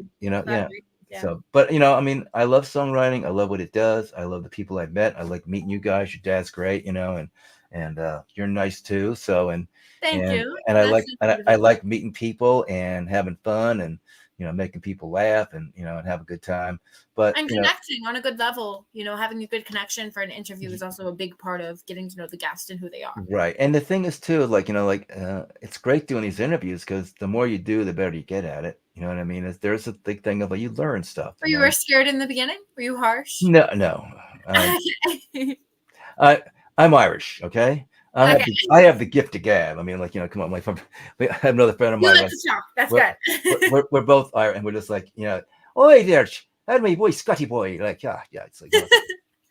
So, but I mean, I love songwriting. I love what it does. I love the people I've met. I like meeting you guys. Your dad's great, and you're nice too. So thank you. And I like meeting people and having fun and making people laugh and and have a good time. But connecting on a good level, having a good connection for an interview is also a big part of getting to know the guest and who they are. Right. And the thing is too, like, it's great doing these interviews because the more you do, the better you get at it. You know what I mean? There's a big thing of you learn stuff. Were you scared in the beginning? Were you harsh? No. I'm Irish. Okay. I have the gift of gab. I mean, like, come on, I have another friend of mine. You like to talk. That's good. We're both Irish, and we're just like, oi there, that my boy, Scotty boy. Like, yeah, it's like.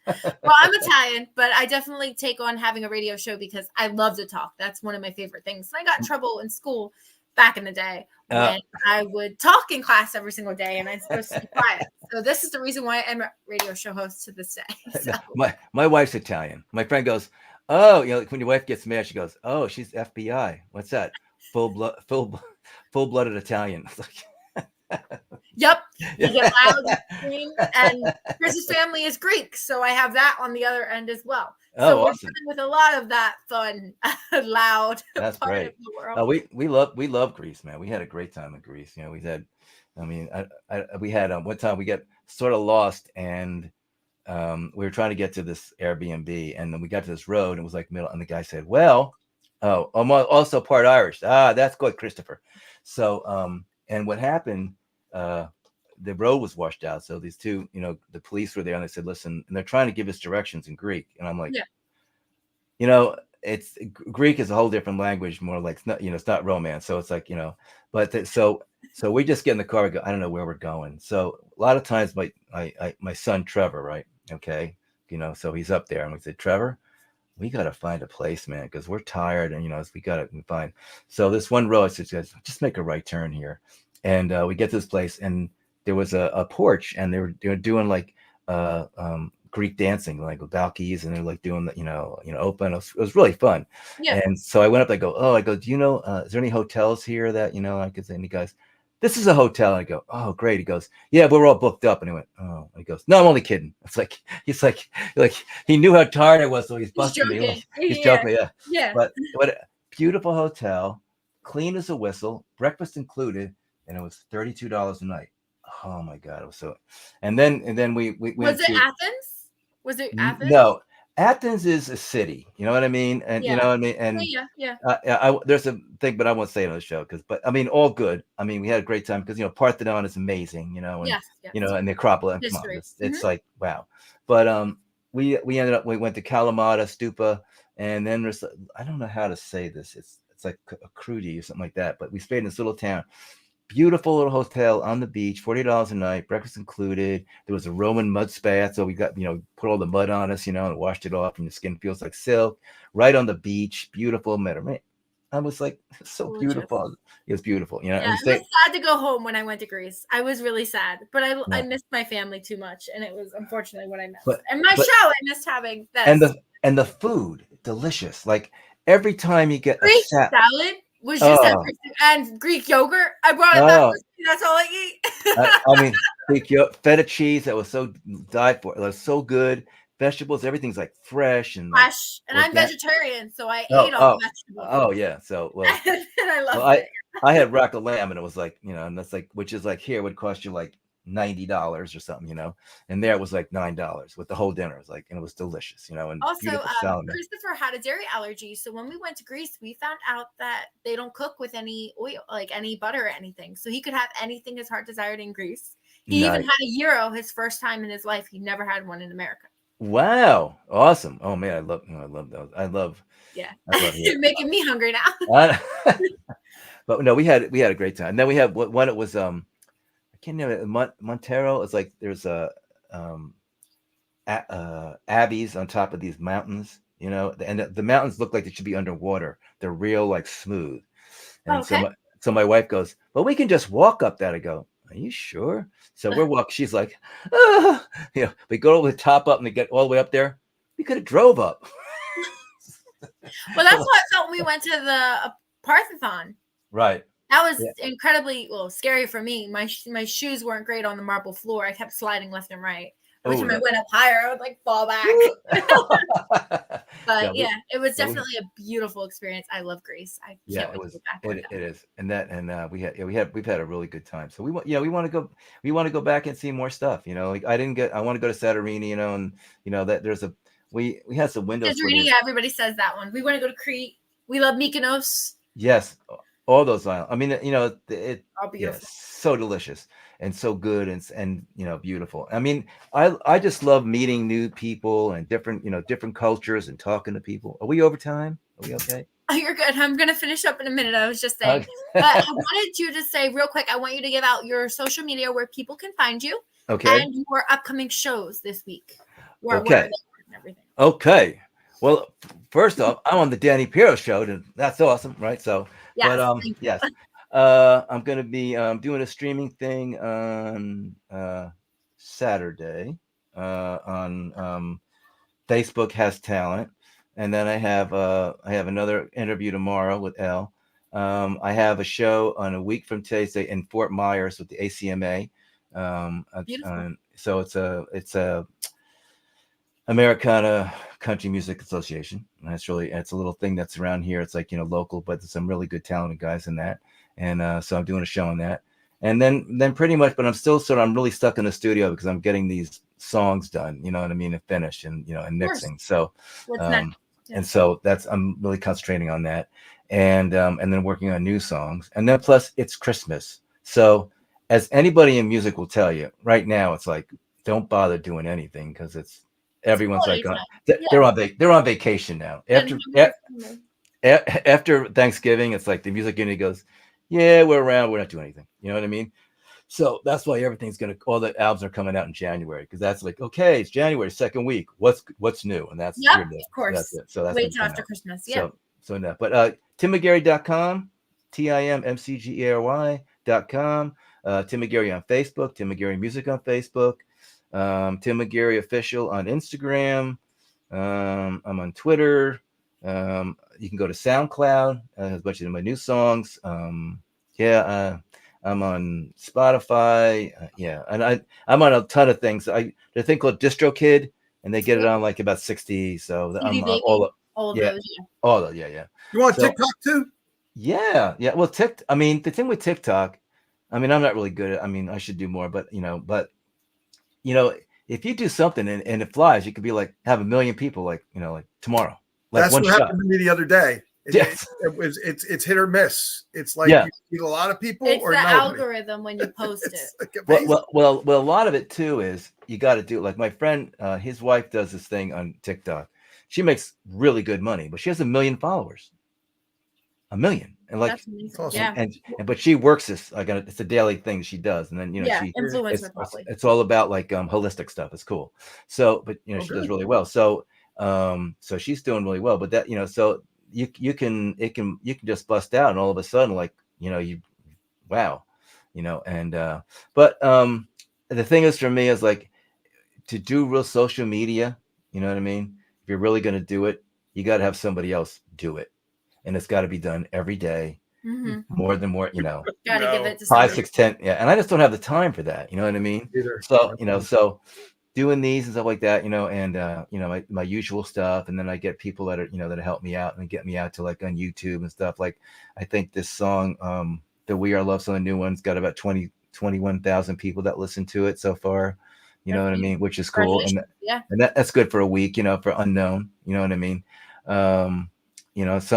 Well, I'm Italian, but I definitely take on having a radio show because I love to talk. That's one of my favorite things. And I got in trouble in school back in the day when I would talk in class every single day, and I'm supposed to be quiet. So this is the reason why I'm a radio show host to this day. So. My wife's Italian. My friend goes, "Oh, like when your wife gets mad, she goes, 'Oh, she's FBI. What's that? Full-blooded Italian.'" Yep. You get loud and scream, and Chris's family is Greek, so I have that on the other end as well. So we're dealing with a lot of that fun, loud. That's part great. Of the world. We love Greece, man. We had a great time in Greece. We had, one time we get sort of lost, and we were trying to get to this Airbnb, and then we got to this road, and it was like middle, and the guy said, well, oh, I'm also part Irish. That's good, Christopher. So and what happened, the road was washed out, so these two, the police were there, and they said, listen, and they're trying to give us directions in Greek, and I'm like, it's Greek is a whole different language, more like, it's not, it's not Romance, so it's like, but so we just get in the car, we go, I don't know where we're going. So a lot of times my son Trevor, right, okay, so he's up there, and we said, Trevor, we got to find a place, man, because we're tired, and we got to find. So this one road, I said, just make a right turn here, and we get to this place, and there was a porch, and they were doing like Greek dancing, like with balkies, and they're like doing the open. It was really fun. Yeah. And so I went up. I go, do you know? Is there any hotels here that I could say? And he goes, this is a hotel. And I go, oh, great. He goes, yeah, but we're all booked up. And he went, oh. And he goes, no, I'm only kidding. It's like he's like he knew how tired I was, so he's busting me. He's joking, yeah. Yeah. But a beautiful hotel, clean as a whistle, breakfast included, and it was $32 a night. Oh my God, it was so. And then we went. Was it Athens? Was it Athens? No, Athens is a city. You know what I mean? And you know what I mean? And there's a thing, but I won't say it on the show but I mean, all good. I mean, we had a great time because Parthenon is amazing. And yes. And the Acropolis. Come on, it's like wow. But we ended up, we went to Kalamata Stupa, and then there's, I don't know how to say this. It's like a Krudi or something like that. But we stayed in this little town. Beautiful little hotel on the beach, $40 a night, breakfast included. There was a Roman mud bath, so we got put all the mud on us, and washed it off, and your skin feels like silk. Right on the beach, beautiful. I was like, so gorgeous. Beautiful. It was beautiful, Yeah, I was sad to go home when I went to Greece. I was really sad, but I missed my family too much, and it was unfortunately what I missed. And my show, I missed having that. And the food, delicious. Like every time you get Greek salad. Was just and Greek yogurt. I brought it back. That's all I eat. I mean, Greek feta cheese that was so died for. It was so good. Vegetables, everything's like fresh and fresh. And I'm vegetarian, so I ate all the vegetables. Oh yeah, so and I love it. I had rack of lamb, and it was like and that's like, which is like here would cost you like $90 or something, and there it was like $9 with the whole dinner. It was like, and it was delicious, and also Christopher had a dairy allergy, so when we went to Greece, we found out that they don't cook with any oil, like any butter or anything, so he could have anything his heart desired in Greece. He even had a gyro, his first time in his life. He never had one in America. Wow, awesome. Oh man, I love those. I love You're making me hungry now. But no, we had a great time. And then we had one, it was I can't remember, Montero. It's like there's a abbeys on top of these mountains, and the mountains look like they should be underwater. They're real, like smooth. And so my wife goes, well, we can just walk up that. I go, are you sure? So we're walking. She's like, we go over the top up, and they get all the way up there. We could have drove up. Well, that's what I felt when we went to the Parthenon. Right. That was incredibly scary for me. My shoes weren't great on the marble floor. I kept sliding left and right. Every time I went up higher, I would like fall back. But it was definitely a beautiful experience. I love Greece. I can't wait to go back. It is, and we've had a really good time. So we want to go back and see more stuff. I want to go to Santorini. And that there's we had some windows. Santorini, everybody says that one. We want to go to Crete. We love Mykonos. Yes. All those islands. I mean, all beautiful. So delicious and so good and beautiful. I mean, I just love meeting new people and different cultures and talking to people. Are we over time? Are we okay? Oh, you're good. I'm gonna finish up in a minute. I was just saying, but I wanted you to say real quick. I want you to give out your social media where people can find you. Okay. And your upcoming shows this week. Okay. Okay. Well, first off, I'm on the Dani Perro show, and that's awesome, right? So, yes, I'm going to be doing a streaming thing on Saturday on Facebook Has Talent, and then I have another interview tomorrow with Elle. I have a show on a week from today in Fort Myers with the ACMA. So it's a Americana Country Music Association. And it's a little thing that's around here. It's like, local, but there's some really good talented guys in that. And so I'm doing a show on that. And then pretty much, but I'm still I'm really stuck in the studio because I'm getting these songs done, you know what I mean, and finished, and and mixing. So what's next? And so I'm really concentrating on that, and then working on new songs, and then plus it's Christmas. So as anybody in music will tell you, right now it's like don't bother doing anything because everyone's like they're on vacation now. After Thanksgiving, it's like the music industry goes, yeah, we're around, we're not doing anything. You know what I mean? So that's why all the albums are coming out in January, because that's like, okay, it's January, second week. What's new? And that's of course. That's it. So that's wait till after Christmas. Yeah. So no, but TimMcGeary.com, TimMcGeary.com, Tim McGeary on Facebook, Tim McGeary Music on Facebook, Tim McGeary Official on Instagram. I'm on Twitter. You can go to SoundCloud. Has a bunch of my new songs. I'm on Spotify. And I'm on a ton of things. There's a thing called DistroKid, and they get it on like about 60. So I'm on all of those. Yeah. You want TikTok too? Yeah. Well, I mean, the thing with TikTok, I mean, I'm not really good at. I mean, I should do more, but if you do something and it flies, you could be like have 1 million people like tomorrow. Like that's what happened to me the other day. Yes. It's hit or miss. It's like you get a lot of people. It's or the nobody. algorithm when you post it. Like well, a lot of it too is you got to do like my friend, his wife does this thing on TikTok. She makes really good money, but she has 1 million followers. 1 million, and like, awesome. but she works this like it's a daily thing she does, and then she influencer it's all about like holistic stuff. It's cool. So, but she does really well. So, so she's doing really well. But that so. You can just bust out, and all of a sudden but the thing is for me is like to do real social media, you know what I mean? If you're really going to do it, you got to have somebody else do it, and it's got to be done every day. More, gotta give it to 5, 6, 10. And I just don't have the time for that, you know what I mean? Either. So so doing these and stuff like that, and my usual stuff, and then I get people that are that help me out and get me out to like on YouTube and stuff. Like I think this song, the We Are Love song, the new one's got about 21,000 people that listen to it so far. You know what I mean? Which is cool, and that's good for a week, for unknown. You know what I mean? Some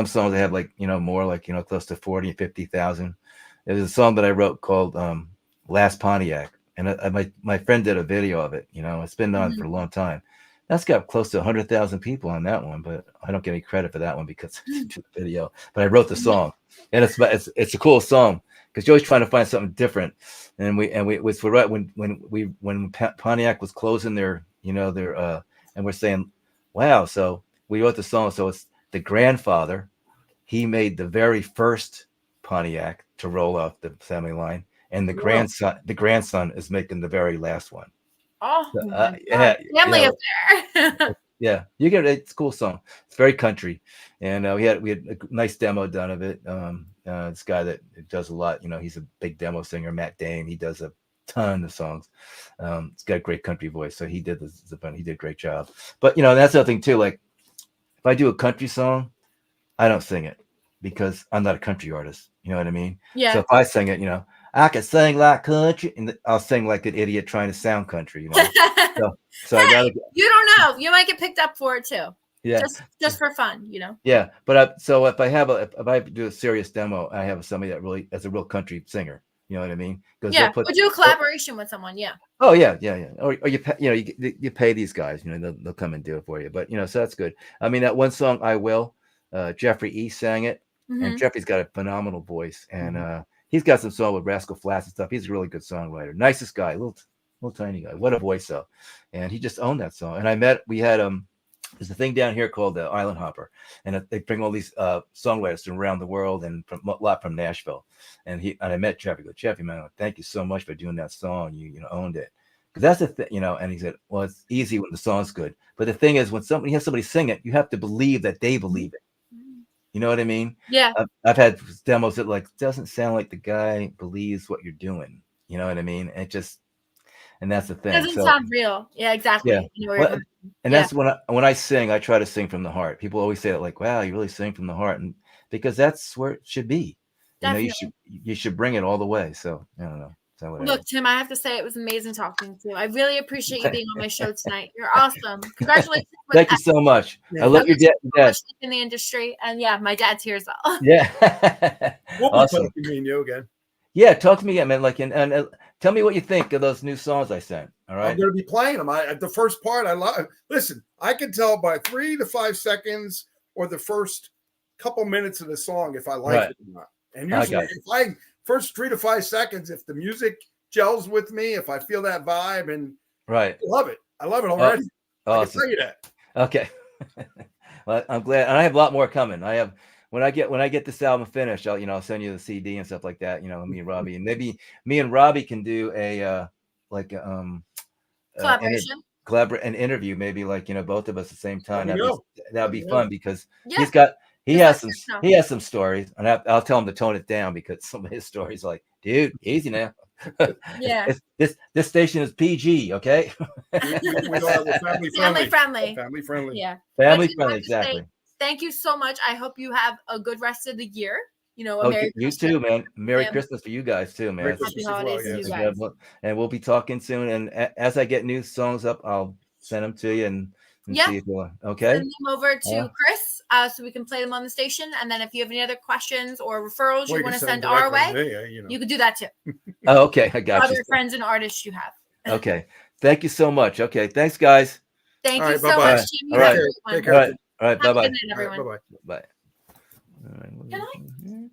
songs they have like more like close to 40 and 50,000. There's a song that I wrote called Last Pontiac. And my friend did a video of it. It's been on for a long time. That's got close to 100,000 people on that one, but I don't get any credit for that one because I did the video. But I wrote the song, and it's a cool song because you're always trying to find something different. And we was right when Pontiac was closing their and we're saying, wow. So we wrote the song. So it's the grandfather. He made the very first Pontiac to roll off the assembly line. And the grandson is making the very last one. Oh, family affair. Yeah, you get it. It's a cool song. It's very country, and we had a nice demo done of it. This guy that does a lot. He's a big demo singer, Matt Dame. He does a ton of songs. He's got a great country voice, so he did he did a great job. But that's the other thing too. Like if I do a country song, I don't sing it because I'm not a country artist. You know what I mean? Yeah. So if I sing it, I can sing like country, and I'll sing like an idiot trying to sound country. So I gotta. You don't know. You might get picked up for it too. Yeah. Just for fun, Yeah, but so if I do a serious demo, I have somebody that really is a real country singer. You know what I mean? Would do a collaboration with someone. Yeah. Oh yeah. Or you pay these guys. They'll come and do it for you. But so that's good. I mean that one song I Will. Jeffrey E sang it, and Jeffrey's got a phenomenal voice, and he's got some song with Rascal Flatts and stuff. He's a really good songwriter. Nicest guy, little tiny guy. What a voice though. And he just owned that song. And we had there's a thing down here called the Island Hopper, and they bring all these songwriters from around the world and a lot from Nashville. And I met Jeffrey. I go, Jeffrey, man, thank you so much for doing that song. You owned it. Because that's the thing, and he said, well, it's easy when the song's good. But the thing is, when you have somebody sing it, you have to believe that they believe it. You know what I mean? Yeah. I've had demos that like doesn't sound like the guy believes what you're doing. You know what I mean? And that's the thing. It doesn't sound real. Yeah, exactly. Yeah. That's when I sing, I try to sing from the heart. People always say that, like, wow, you really sing from the heart. And because that's where it should be. Definitely. You should bring it all the way. So I don't know. So whatever. Look, Tim, I have to say it was amazing talking to you. I really appreciate you being on my show tonight. You're awesome. Congratulations. Thank you so much. Yeah. I love your dad. In the industry, and yeah, my dad's here as well. Yeah. We'll be Awesome. talking to me and you again. Yeah, talk to me again, man. Like, and tell me what you think of those new songs I sent. All right. I'm going to be playing them. The first part, I love. Listen, I can tell by 3 to 5 seconds or the first couple minutes of the song if I like it or not. And usually, first 3 to 5 seconds, if the music gels with me, if I feel that vibe, and I love it. I love it already. Awesome. I can tell you that. Okay. Well, I'm glad, and I have a lot more coming. I have when I get this album finished, I'll send you the CD and stuff like that. Me and Robbie, and maybe me and Robbie can do a collaboration, an interview, maybe both of us at the same time. That'd be fun because he has some stories, and I'll tell him to tone it down because some of his stories, like, dude, easy now. Yeah. This station is PG, okay? we are family friendly. Family friendly. Yeah. Family friendly, exactly. Thank you so much. I hope you have a good rest of the year. Merry Christmas. You too, man. Merry Christmas for you guys too, man. Happy holidays to you guys. And we'll be talking soon. And as I get new songs up, I'll send them to you and see if you want. Okay. Send them over to Chris so we can play them on the station. And then if you have any other questions or referrals you want to send our way, you can do that too. Oh, okay. I got you. Other friends and artists you have. Okay. Thank you so much. Okay. Thanks, guys. Thank you so much, Jim. All right. All right. Bye-bye. Everyone. Bye. Can I?